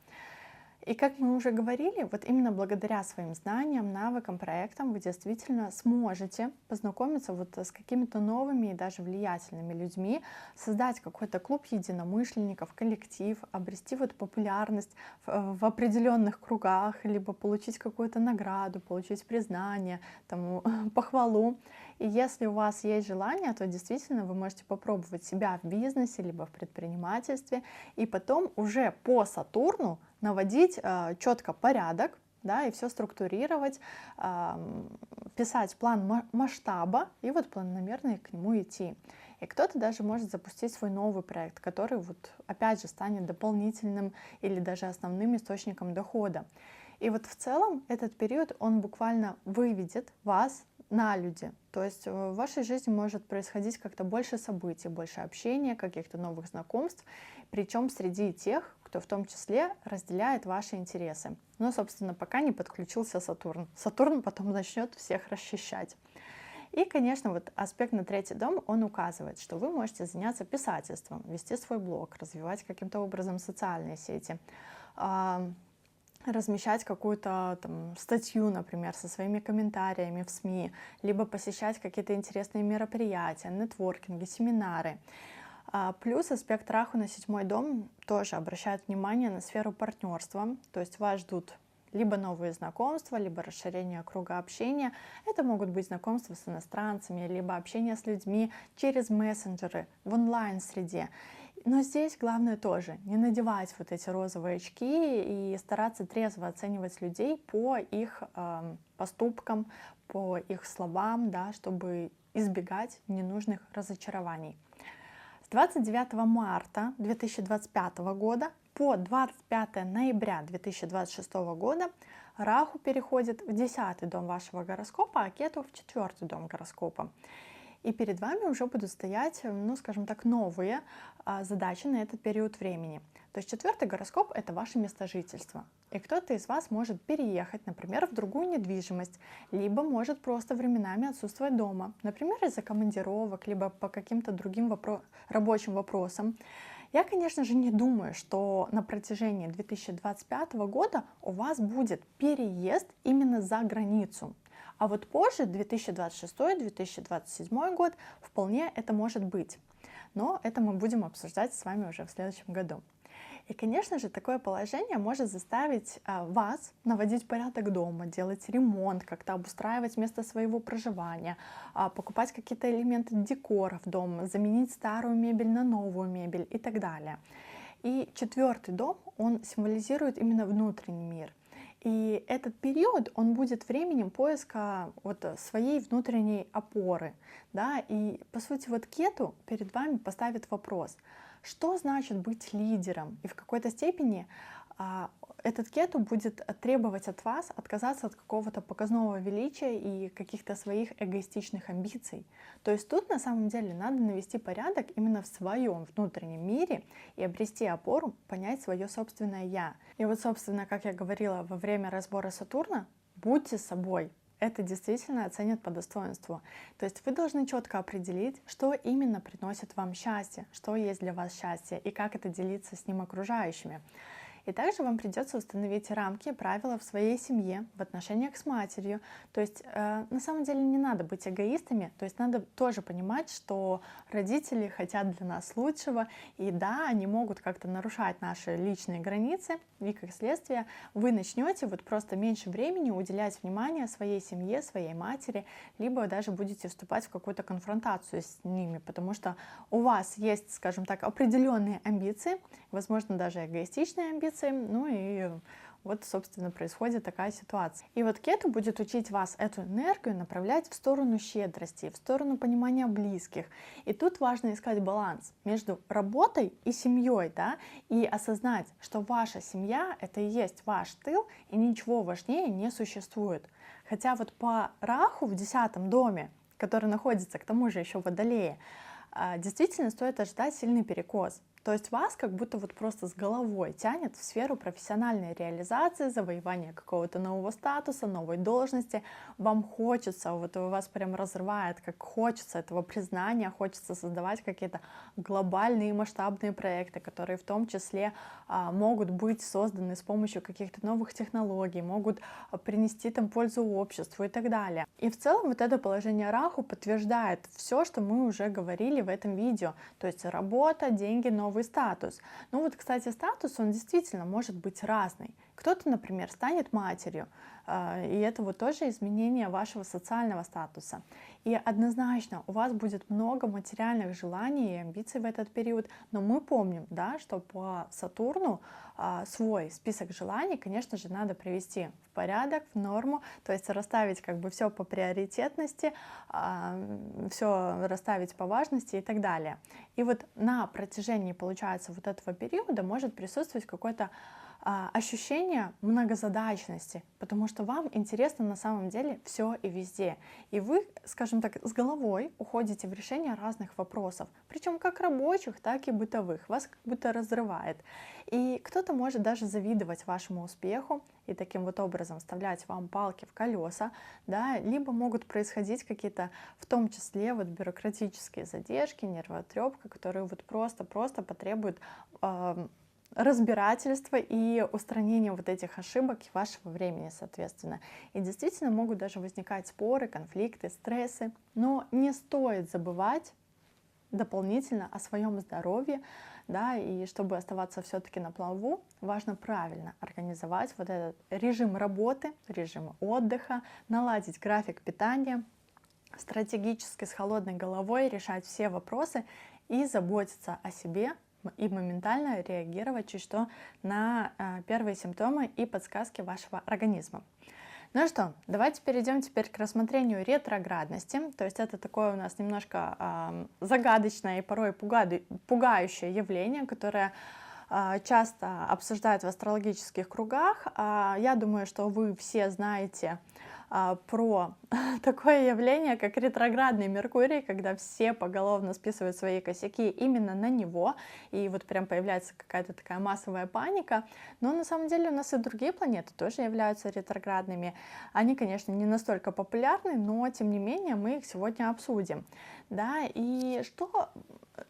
И как мы уже говорили, вот именно благодаря своим знаниям, навыкам, проектам вы действительно сможете познакомиться вот с какими-то новыми и даже влиятельными людьми, создать какой-то клуб единомышленников, коллектив, обрести вот популярность в определенных кругах, либо получить какую-то награду, получить признание, там, похвалу. И если у вас есть желание, то действительно вы можете попробовать себя в бизнесе, либо в предпринимательстве, и потом уже по Сатурну наводить четко порядок, да, и все структурировать, писать план масштаба и вот планомерно к нему идти. И кто-то даже может запустить свой новый проект, который вот опять же станет дополнительным или даже основным источником дохода. И вот в целом этот период, он буквально выведет вас на люди. То есть в вашей жизни может происходить как-то больше событий, больше общения, каких-то новых знакомств, причем среди тех, кто в том числе разделяет ваши интересы. Но, собственно, пока не подключился Сатурн. Сатурн потом начнет всех расчищать. И, конечно, вот аспект на третий дом, он указывает, что вы можете заняться писательством, вести свой блог, развивать каким-то образом социальные сети, размещать какую-то там статью, например, со своими комментариями в СМИ, либо посещать какие-то интересные мероприятия, нетворкинги, семинары. Плюс аспект Раху на 7-й дом тоже обращает внимание на сферу партнерства, то есть вас ждут либо новые знакомства, либо расширение круга общения. Это могут быть знакомства с иностранцами, либо общение с людьми через мессенджеры в онлайн-среде. Но здесь главное тоже не надевать вот эти розовые очки и стараться трезво оценивать людей по их поступкам, по их словам, да, чтобы избегать ненужных разочарований. С 29 марта 2025 года по 25 ноября 2026 года Раху переходит в 10-й дом вашего гороскопа, а Кету в 4-й дом гороскопа. И перед вами уже будут стоять, скажем так, новые задачи на этот период времени. То есть 4-й гороскоп — это ваше место жительства. И кто-то из вас может переехать, например, в другую недвижимость, либо может просто временами отсутствовать дома, например, из-за командировок, либо по каким-то другим рабочим вопросам. Я, конечно же, не думаю, что на протяжении 2025 года у вас будет переезд именно за границу. А вот позже, 2026-2027 год, вполне это может быть. Но это мы будем обсуждать с вами уже в следующем году. И, конечно же, такое положение может заставить вас наводить порядок дома, делать ремонт, как-то обустраивать место своего проживания, покупать какие-то элементы декора в дом, заменить старую мебель на новую мебель и так далее. И 4-й дом, он символизирует именно внутренний мир. И этот период, он будет временем поиска вот своей внутренней опоры. Да? И, по сути, вот Кету перед вами поставит вопрос, что значит быть лидером? И в какой-то степени этот кету будет требовать от вас отказаться от какого-то показного величия и каких-то своих эгоистичных амбиций. То есть тут на самом деле надо навести порядок именно в своем внутреннем мире и обрести опору, понять свое собственное «я». И вот, собственно, как я говорила во время разбора Сатурна, будьте собой. Это действительно оценят по достоинству. То есть вы должны четко определить, что именно приносит вам счастье, что есть для вас счастье и как это делиться с ним окружающими. И также вам придется установить рамки, правила в своей семье, в отношениях с матерью. То есть на самом деле не надо быть эгоистами, то есть надо тоже понимать, что родители хотят для нас лучшего, и да, они могут как-то нарушать наши личные границы, и как следствие вы начнете вот просто меньше времени уделять внимание своей семье, своей матери, либо даже будете вступать в какую-то конфронтацию с ними, потому что у вас есть, скажем так, определенные амбиции, возможно, даже эгоистичные амбиции, ну и вот, собственно, происходит такая ситуация. И вот кету будет учить вас эту энергию направлять в сторону щедрости, в сторону понимания близких. И тут важно искать баланс между работой и семьей, да, и осознать, что ваша семья — это и есть ваш тыл, и ничего важнее не существует. Хотя вот по Раху в 10-м доме, который находится к тому же еще в Водолее, действительно стоит ожидать сильный перекос. То есть вас как будто вот просто с головой тянет в сферу профессиональной реализации, завоевания какого-то нового статуса, новой должности. Вам хочется, вот вас прям разрывает, как хочется этого признания, хочется создавать какие-то глобальные масштабные проекты, которые в том числе могут быть созданы с помощью каких-то новых технологий, могут принести там пользу обществу и так далее. И в целом вот это положение Раху подтверждает все, что мы уже говорили в этом видео. То есть работа, деньги, новый статус. Ну вот, кстати, статус, он действительно может быть разный. Кто-то, например, станет матерью, и это вот тоже изменение вашего социального статуса. И однозначно у вас будет много материальных желаний и амбиций в этот период, но мы помним, да, что по Сатурну свой список желаний, конечно же, надо привести в порядок, в норму, то есть расставить как бы все по приоритетности, все расставить по важности и так далее. И вот на протяжении, получается, вот этого периода может присутствовать какой-то ощущение многозадачности, потому что вам интересно на самом деле все и везде. И вы, скажем так, с головой уходите в решение разных вопросов, причем как рабочих, так и бытовых. Вас как будто разрывает. И кто-то может даже завидовать вашему успеху и таким вот образом вставлять вам палки в колеса, да, либо могут происходить какие-то, в том числе, вот бюрократические задержки, нервотрепка, которые вот просто потребуют разбирательства и устранения вот этих ошибок и вашего времени, соответственно. И действительно могут даже возникать споры, конфликты, стрессы, но не стоит забывать дополнительно о своем здоровье, да, и чтобы оставаться все-таки на плаву, важно правильно организовать вот этот режим работы, режим отдыха, наладить график питания, стратегически с холодной головой решать все вопросы и заботиться о себе, и моментально реагировать чуть что на первые симптомы и подсказки вашего организма. Ну что, давайте перейдем теперь к рассмотрению ретроградности. То есть это такое у нас немножко загадочное и порой пугающее явление, которое часто обсуждают в астрологических кругах. Я думаю, что вы все знаете про такое явление, как ретроградный Меркурий, когда все поголовно списывают свои косяки именно на него, и вот прям появляется какая-то такая массовая паника. Но на самом деле у нас и другие планеты тоже являются ретроградными. Они, конечно, не настолько популярны, но тем не менее мы их сегодня обсудим. Да, и что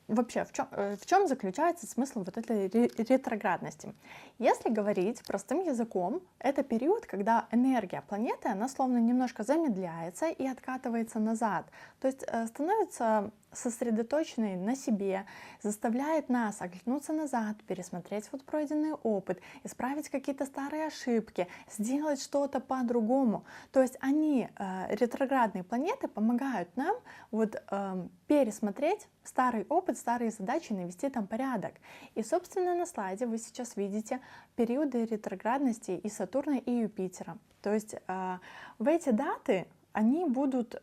вообще, в чем заключается смысл вот этой ретроградности? Если говорить простым языком, это период, когда энергия планеты, она словно немножко замедляется и откатывается назад. То есть становится сосредоточенной на себе, заставляет нас оглянуться назад, пересмотреть вот пройденный опыт, исправить какие-то старые ошибки, сделать что-то по-другому. То есть они, ретроградные планеты, помогают нам вот пересмотреть старый опыт, старые задачи, навести там порядок. И, собственно, на слайде вы сейчас видите периоды ретроградности и Сатурна, и Юпитера. То есть в эти даты они будут,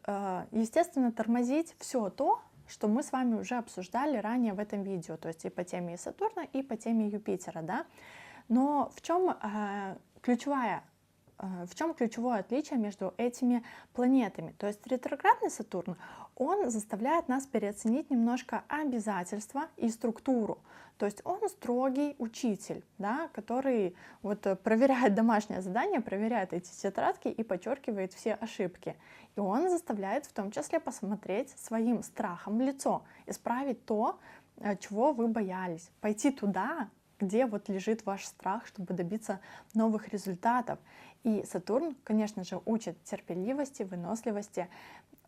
естественно, тормозить все то, что мы с вами уже обсуждали ранее в этом видео, то есть и по теме Сатурна, и по теме Юпитера, да. Но в чем ключевое отличие между этими планетами? То есть ретроградный Сатурн, он заставляет нас переоценить немножко обязательства и структуру. То есть он строгий учитель, да, который вот проверяет домашнее задание, проверяет эти тетрадки и подчеркивает все ошибки. И он заставляет в том числе посмотреть своим страхом в лицо, исправить то, чего вы боялись, пойти туда, где вот лежит ваш страх, чтобы добиться новых результатов. И Сатурн, конечно же, учит терпеливости, выносливости,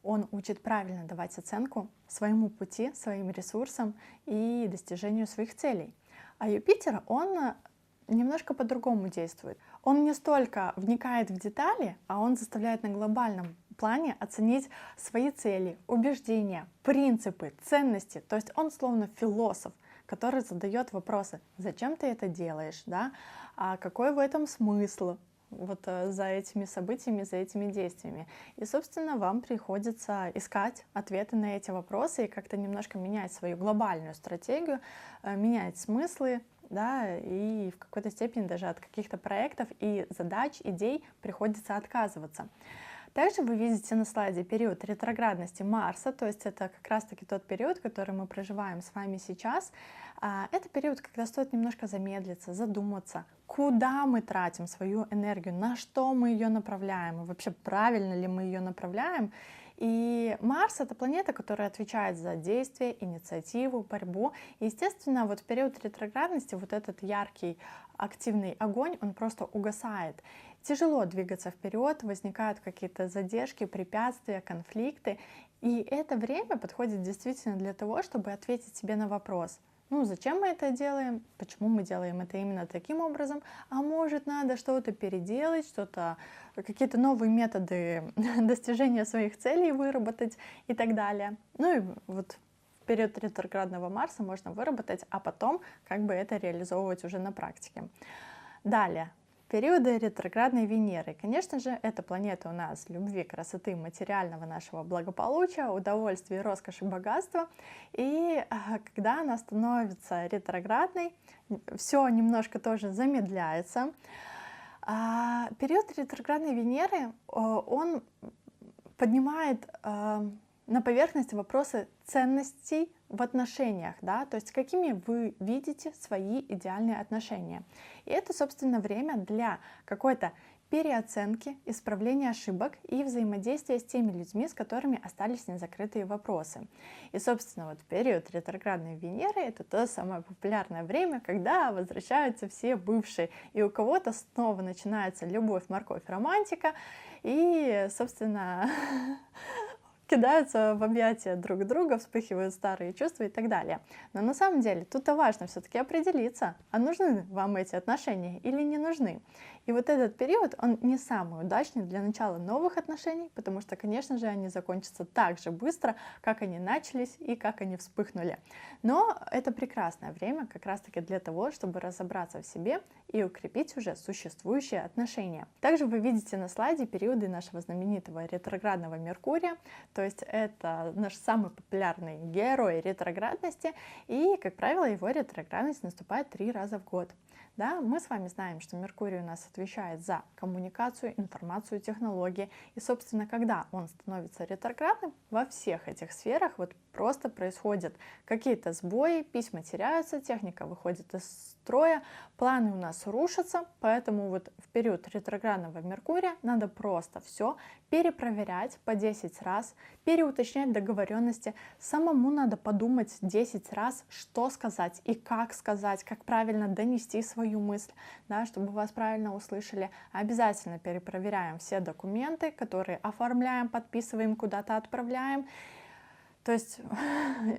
он учит правильно давать оценку своему пути, своим ресурсам и достижению своих целей. А Юпитер, он немножко по-другому действует. Он не столько вникает в детали, а он заставляет на глобальном плане оценить свои цели, убеждения, принципы, ценности. То есть он словно философ, который задает вопросы: зачем ты это делаешь, да? А какой в этом смысл? Вот за этими событиями, за этими действиями. И, собственно, вам приходится искать ответы на эти вопросы и как-то немножко менять свою глобальную стратегию, менять смыслы, да, и в какой-то степени даже от каких-то проектов и задач, идей приходится отказываться. Также вы видите на слайде период ретроградности Марса, то есть это как раз-таки тот период, который мы проживаем с вами сейчас. Это период, когда стоит немножко замедлиться, задуматься, куда мы тратим свою энергию, на что мы ее направляем, и вообще правильно ли мы ее направляем. И Марс — это планета, которая отвечает за действие, инициативу, борьбу. И, естественно, вот в период ретроградности вот этот яркий, активный огонь, он просто угасает. Тяжело двигаться вперед, возникают какие-то задержки, препятствия, конфликты. И это время подходит действительно для того, чтобы ответить себе на вопрос: ну, зачем мы это делаем, почему мы делаем это именно таким образом, а может, надо что-то переделать, какие-то новые методы достижения своих целей выработать и так далее. Ну и вот в период ретроградного Марса можно выработать, а потом как бы это реализовывать уже на практике. Далее. Периоды ретроградной Венеры. Конечно же, эта планета у нас любви, красоты, материального нашего благополучия, удовольствия, роскоши, богатства. И когда она становится ретроградной, все немножко тоже замедляется. Период ретроградной Венеры, он поднимает на поверхность вопросы ценностей в отношениях, да, то есть какими вы видите свои идеальные отношения. И это, собственно, время для какой-то переоценки, исправления ошибок и взаимодействия с теми людьми, с которыми остались незакрытые вопросы. И, собственно, вот период ретроградной Венеры — это то самое популярное время, когда возвращаются все бывшие, и у кого-то снова начинается любовь, морковь, романтика, и, собственно, кидаются в объятия друг друга, вспыхивают старые чувства и так далее. Но на самом деле тут-то важно все-таки определиться, а нужны вам эти отношения или не нужны. И вот этот период, он не самый удачный для начала новых отношений, потому что, конечно же, они закончатся так же быстро, как они начались и как они вспыхнули. Но это прекрасное время как раз-таки для того, чтобы разобраться в себе и укрепить уже существующие отношения. Также вы видите на слайде периоды нашего знаменитого ретроградного Меркурия, то есть это наш самый популярный герой ретроградности, и, как правило, его ретроградность наступает 3 раза в год. Да, мы с вами знаем, что Меркурий у нас отвечает за коммуникацию, информацию, технологии. И, собственно, когда он становится ретроградным, во всех этих сферах вот просто происходят какие-то сбои, письма теряются, техника выходит из строя, планы у нас рушатся. Поэтому вот в период ретроградного Меркурия надо просто все перепроверять по 10 раз, переуточнять договоренности. Самому надо подумать 10 раз, что сказать и как сказать, как правильно донести свою мысль, да, чтобы вас правильно услышали. Обязательно перепроверяем все документы, которые оформляем, подписываем, куда-то отправляем. То есть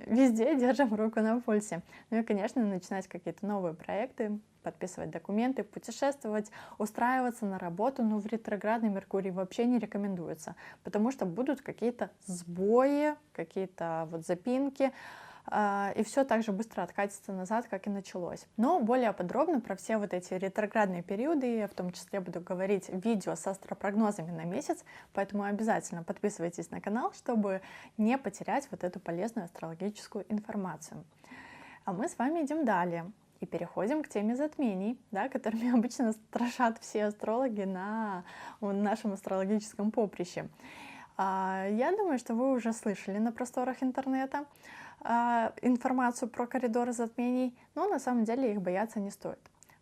везде держим руку на пульсе. Ну и, конечно, начинать какие-то новые проекты, подписывать документы, путешествовать, устраиваться на работу. Но в ретроградный Меркурий вообще не рекомендуется, потому что будут какие-то сбои, какие-то вот запинки, и все так же быстро откатится назад, как и началось. Но более подробно про все вот эти ретроградные периоды я в том числе буду говорить в видео с астропрогнозами на месяц, поэтому обязательно подписывайтесь на канал, чтобы не потерять вот эту полезную астрологическую информацию. А мы с вами идем далее. И переходим к теме затмений, да, которыми обычно страшат все астрологи на нашем астрологическом поприще. Я думаю, что вы уже слышали на просторах интернета информацию про коридоры затмений, но на самом деле их бояться не стоит.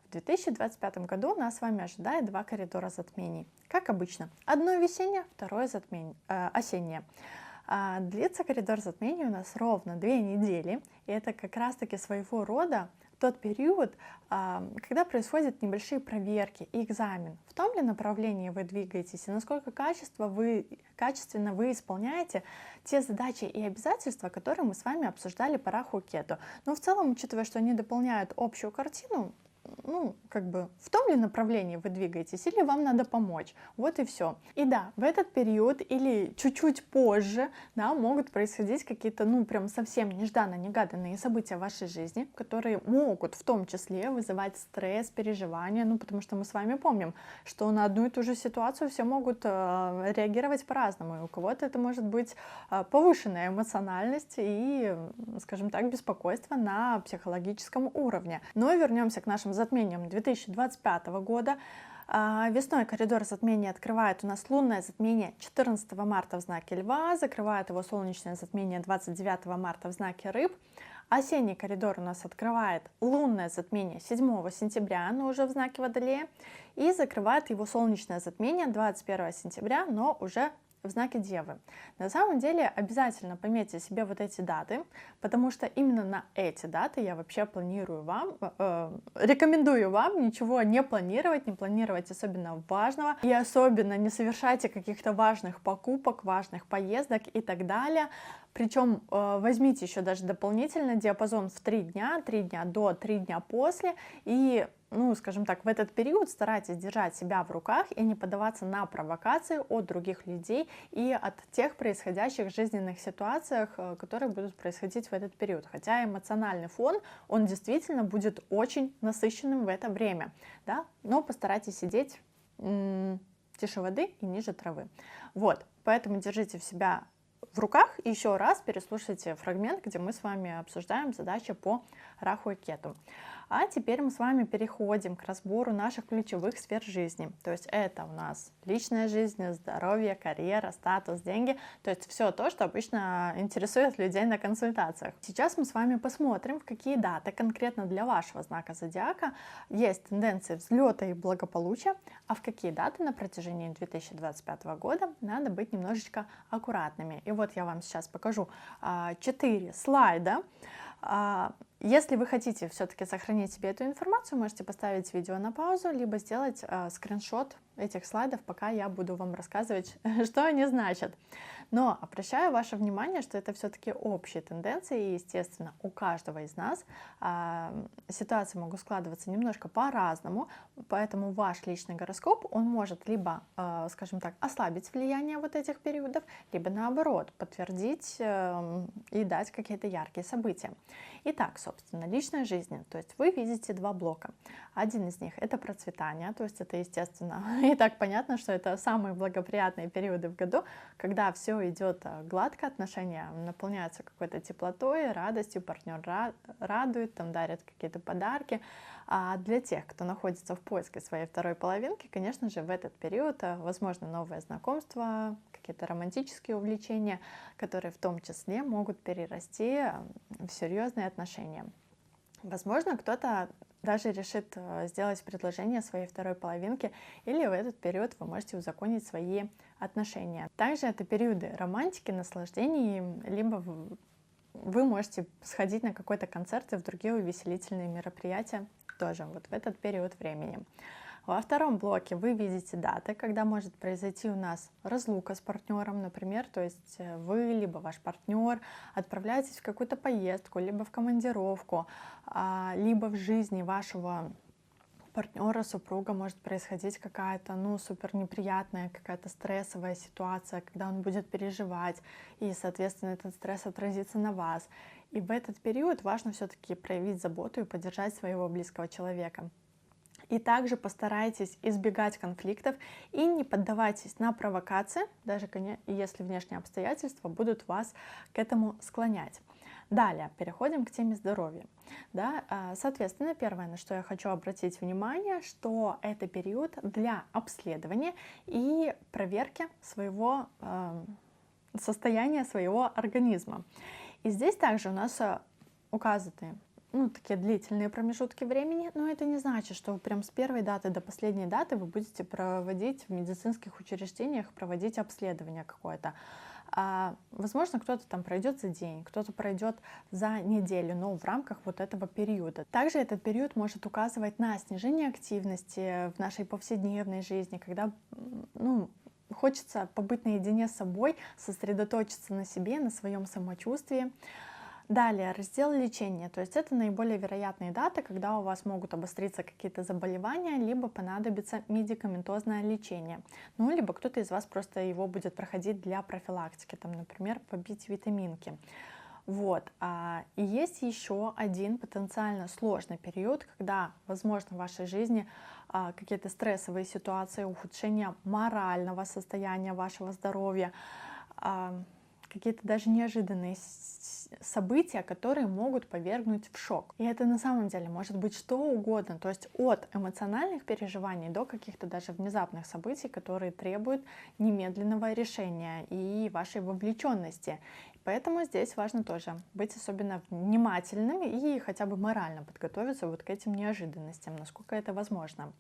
В 2025 году нас с вами ожидает два коридора затмений. Как обычно, одно весеннее, второе осеннее. Длится коридор затмений у нас ровно 2 недели, и это как раз-таки своего рода тот период, когда происходят небольшие проверки и экзамен, в том ли направлении вы двигаетесь и насколько качественно вы исполняете те задачи и обязательства, которые мы с вами обсуждали по Раху и Кету. Но в целом, учитывая, что они дополняют общую картину, в том ли направлении вы двигаетесь, или вам надо помочь. Вот и все. И да, в этот период или чуть-чуть позже, да, могут происходить какие-то, прям совсем нежданно-негаданные события в вашей жизни, которые могут в том числе вызывать стресс, переживания, потому что мы с вами помним, что на одну и ту же ситуацию все могут реагировать по-разному. И у кого-то это может быть повышенная эмоциональность и, скажем так, беспокойство на психологическом уровне. Но вернемся к нашим затмением 2025 года. Весной коридор затмения открывает у нас лунное затмение 14 марта в знаке Льва, закрывает его солнечное затмение 29 марта в знаке Рыб. Осенний коридор у нас открывает лунное затмение 7 сентября, но уже в знаке Водолея, и закрывает его солнечное затмение 21 сентября, но уже в знаке Девы. На самом деле обязательно пометьте себе вот эти даты, потому что именно на эти даты я вообще рекомендую вам ничего не планировать особенно важного, и особенно не совершайте каких-то важных покупок, важных поездок и так далее. Причем возьмите еще даже дополнительно диапазон в 3 дня, 3 дня до, 3 дня после, и скажем так, в этот период старайтесь держать себя в руках и не поддаваться на провокации от других людей и от тех происходящих жизненных ситуациях, которые будут происходить в этот период. Хотя эмоциональный фон, он действительно будет очень насыщенным в это время, да? Но постарайтесь сидеть тише воды и ниже травы. Вот, поэтому держите себя в руках и еще раз переслушайте фрагмент, где мы с вами обсуждаем задачи по Раху и Кету. А теперь мы с вами переходим к разбору наших ключевых сфер жизни. То есть это у нас личная жизнь, здоровье, карьера, статус, деньги. То есть все то, что обычно интересует людей на консультациях. Сейчас мы с вами посмотрим, в какие даты конкретно для вашего знака зодиака есть тенденции взлета и благополучия, а в какие даты на протяжении 2025 года надо быть немножечко аккуратными. И вот я вам сейчас покажу 4 слайда. Если вы хотите все-таки сохранить себе эту информацию, можете поставить видео на паузу, либо сделать скриншот этих слайдов, пока я буду вам рассказывать, что они значат. Но обращаю ваше внимание, что это все-таки общие тенденции, и, естественно, у каждого из нас ситуации могут складываться немножко по-разному, поэтому ваш личный гороскоп, он может либо, скажем так, ослабить влияние вот этих периодов, либо наоборот, подтвердить и дать какие-то яркие события. Итак, собственно, личная жизнь, то есть вы видите 2 блока. Один из них — это процветание, то есть это, естественно, и так понятно, что это самые благоприятные периоды в году, когда все идет гладко, отношения наполняются какой-то теплотой, радостью, партнер радует, там дарят какие-то подарки. А для тех, кто находится в поиске своей второй половинки, конечно же, в этот период возможно новое знакомство, какие-то романтические увлечения, которые в том числе могут перерасти в серьезные отношения. Возможно, кто-то даже решит сделать предложение своей второй половинке, или в этот период вы можете узаконить свои отношения. Также это периоды романтики, наслаждений, либо вы можете сходить на какой-то концерт и в другие увеселительные мероприятия тоже вот в этот период времени. Во втором блоке вы видите даты, когда может произойти у нас разлука с партнером, например, то есть вы либо ваш партнер отправляетесь в какую-то поездку, либо в командировку, либо в жизни вашего партнера, супруга может происходить какая-то, супер неприятная, какая-то стрессовая ситуация, когда он будет переживать, и, соответственно, этот стресс отразится на вас. И в этот период важно все-таки проявить заботу и поддержать своего близкого человека. И также постарайтесь избегать конфликтов и не поддавайтесь на провокации, даже если внешние обстоятельства будут вас к этому склонять. Далее переходим к теме здоровья. Да, соответственно, первое, на что я хочу обратить внимание, что это период для обследования и проверки своего состояния своего организма. И здесь также у нас указаны такие длительные промежутки времени, но это не значит, что прям с первой даты до последней даты вы будете проводить в медицинских учреждениях, проводить обследование какое-то. Возможно, кто-то там пройдет за день, кто-то пройдет за неделю, но в рамках вот этого периода. Также этот период может указывать на снижение активности в нашей повседневной жизни, когда хочется побыть наедине с собой, сосредоточиться на себе, на своем самочувствии. Далее, раздел лечения, то есть это наиболее вероятные даты, когда у вас могут обостриться какие-то заболевания, либо понадобится медикаментозное лечение. Либо кто-то из вас просто его будет проходить для профилактики, там, например, побить витаминки. Вот. И есть еще один потенциально сложный период, когда, возможно, в вашей жизни какие-то стрессовые ситуации, ухудшение морального состояния вашего здоровья, какие-то даже неожиданные события, которые могут повергнуть в шок. И это на самом деле может быть что угодно, то есть от эмоциональных переживаний до каких-то даже внезапных событий, которые требуют немедленного решения и вашей вовлеченности. Поэтому здесь важно тоже быть особенно внимательным и хотя бы морально подготовиться вот к этим неожиданностям, насколько это возможно.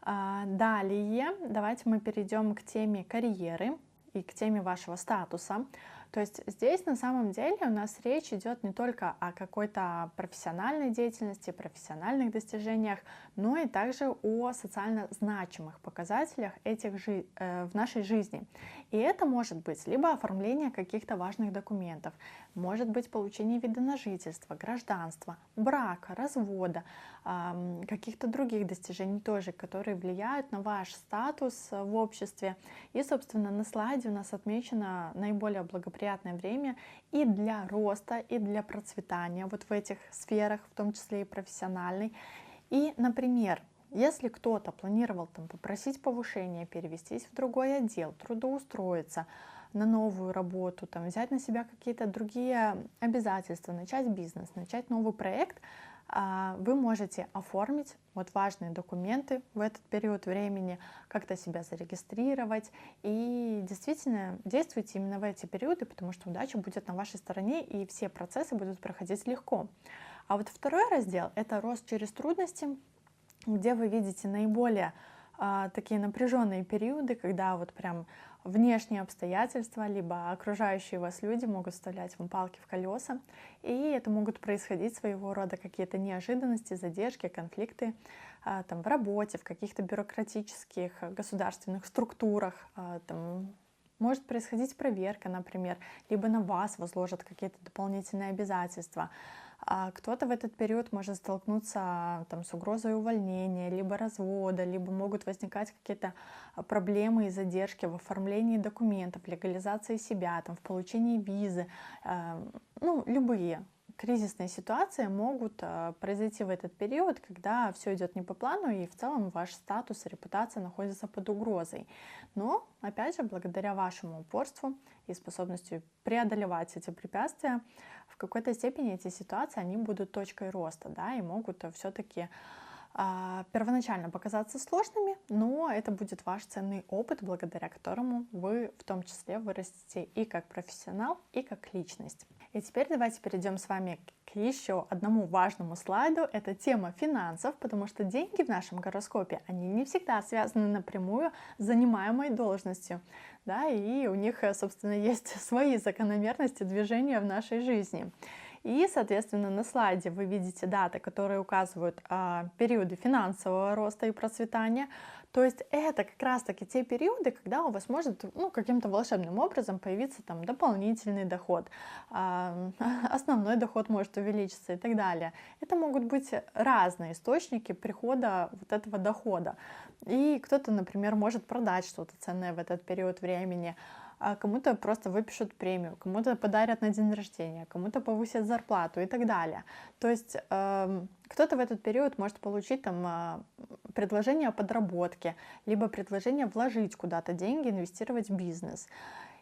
Далее давайте мы перейдем к теме карьеры и к теме вашего статуса. То есть здесь на самом деле у нас речь идет не только о какой-то профессиональной деятельности, профессиональных достижениях, но и также о социально значимых показателях в нашей жизни. И это может быть либо оформление каких-то важных документов, может быть получение вида на жительство, гражданства, брака, развода, каких-то других достижений тоже, которые влияют на ваш статус в обществе. И, собственно, на слайде у нас отмечено наиболее благоприятное время и для роста, и для процветания вот в этих сферах, в том числе и профессиональной. И, например, если кто-то планировал попросить повышение, перевестись в другой отдел, трудоустроиться на новую работу, взять на себя какие-то другие обязательства, начать бизнес, начать новый проект, вы можете оформить важные документы в этот период времени, как-то себя зарегистрировать и действительно действуйте именно в эти периоды, потому что удача будет на вашей стороне и все процессы будут проходить легко. А вот второй раздел — это рост через трудности, где вы видите наиболее такие напряженные периоды, когда прям внешние обстоятельства, либо окружающие вас люди могут вставлять вам палки в колеса, и это могут происходить своего рода какие-то неожиданности, задержки, конфликты в работе, в каких-то бюрократических государственных структурах, может происходить проверка, например, либо на вас возложат какие-то дополнительные обязательства. Кто-то в этот период может столкнуться с угрозой увольнения, либо развода, либо могут возникать какие-то проблемы и задержки в оформлении документов, легализации себя, в получении визы. Любые кризисные ситуации могут произойти в этот период, когда все идет не по плану и в целом ваш статус и репутация находятся под угрозой. Но, опять же, благодаря вашему упорству и способности преодолевать эти препятствия, в какой-то степени эти ситуации, они будут точкой роста, да, и могут все-таки первоначально показаться сложными, но это будет ваш ценный опыт, благодаря которому вы в том числе вырастете и как профессионал, и как личность. И теперь давайте перейдем с вами к еще одному важному слайду. Это тема финансов, потому что деньги в нашем гороскопе, они не всегда связаны напрямую с занимаемой должностью, да, и у них, собственно, есть свои закономерности движения в нашей жизни. И, соответственно, на слайде вы видите даты, которые указывают периоды финансового роста и процветания. То есть это как раз-таки те периоды, когда у вас может каким-то волшебным образом появиться дополнительный доход, основной доход может увеличиться и так далее. Это могут быть разные источники прихода вот этого дохода. И кто-то, например, может продать что-то ценное в этот период времени, а кому-то просто выпишут премию, кому-то подарят на день рождения, кому-то повысят зарплату и так далее. То есть кто-то в этот период может получить предложение о подработке, либо предложение вложить куда-то деньги, инвестировать в бизнес.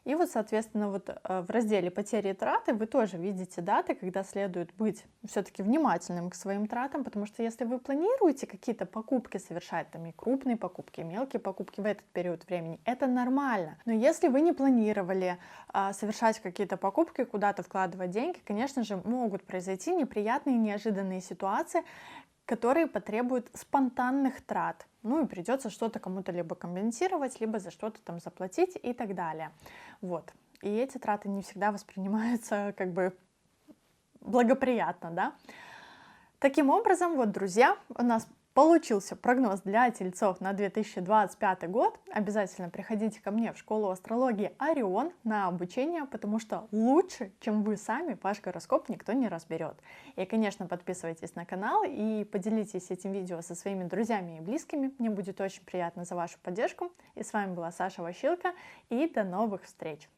И вот, соответственно, в разделе «Потери и траты» вы тоже видите даты, когда следует быть все-таки внимательным к своим тратам, потому что если вы планируете какие-то покупки совершать, там и крупные покупки, и мелкие покупки в этот период времени, это нормально. Но если вы не планировали совершать какие-то покупки, куда-то вкладывать деньги, конечно же, могут произойти неприятные, неожиданные ситуации, которые потребуют спонтанных трат. Ну и придется что-то кому-то либо компенсировать, либо за что-то там заплатить и так далее. Вот. И эти траты не всегда воспринимаются как бы благоприятно, да. Таким образом, вот, друзья, у нас получился прогноз для тельцов на 2025 год. Обязательно приходите ко мне в школу астрологии Орион на обучение, потому что лучше, чем вы сами, ваш гороскоп никто не разберет. И, конечно, подписывайтесь на канал и поделитесь этим видео со своими друзьями и близкими. Мне будет очень приятно за вашу поддержку. И с вами была Саша Ващилко. И до новых встреч!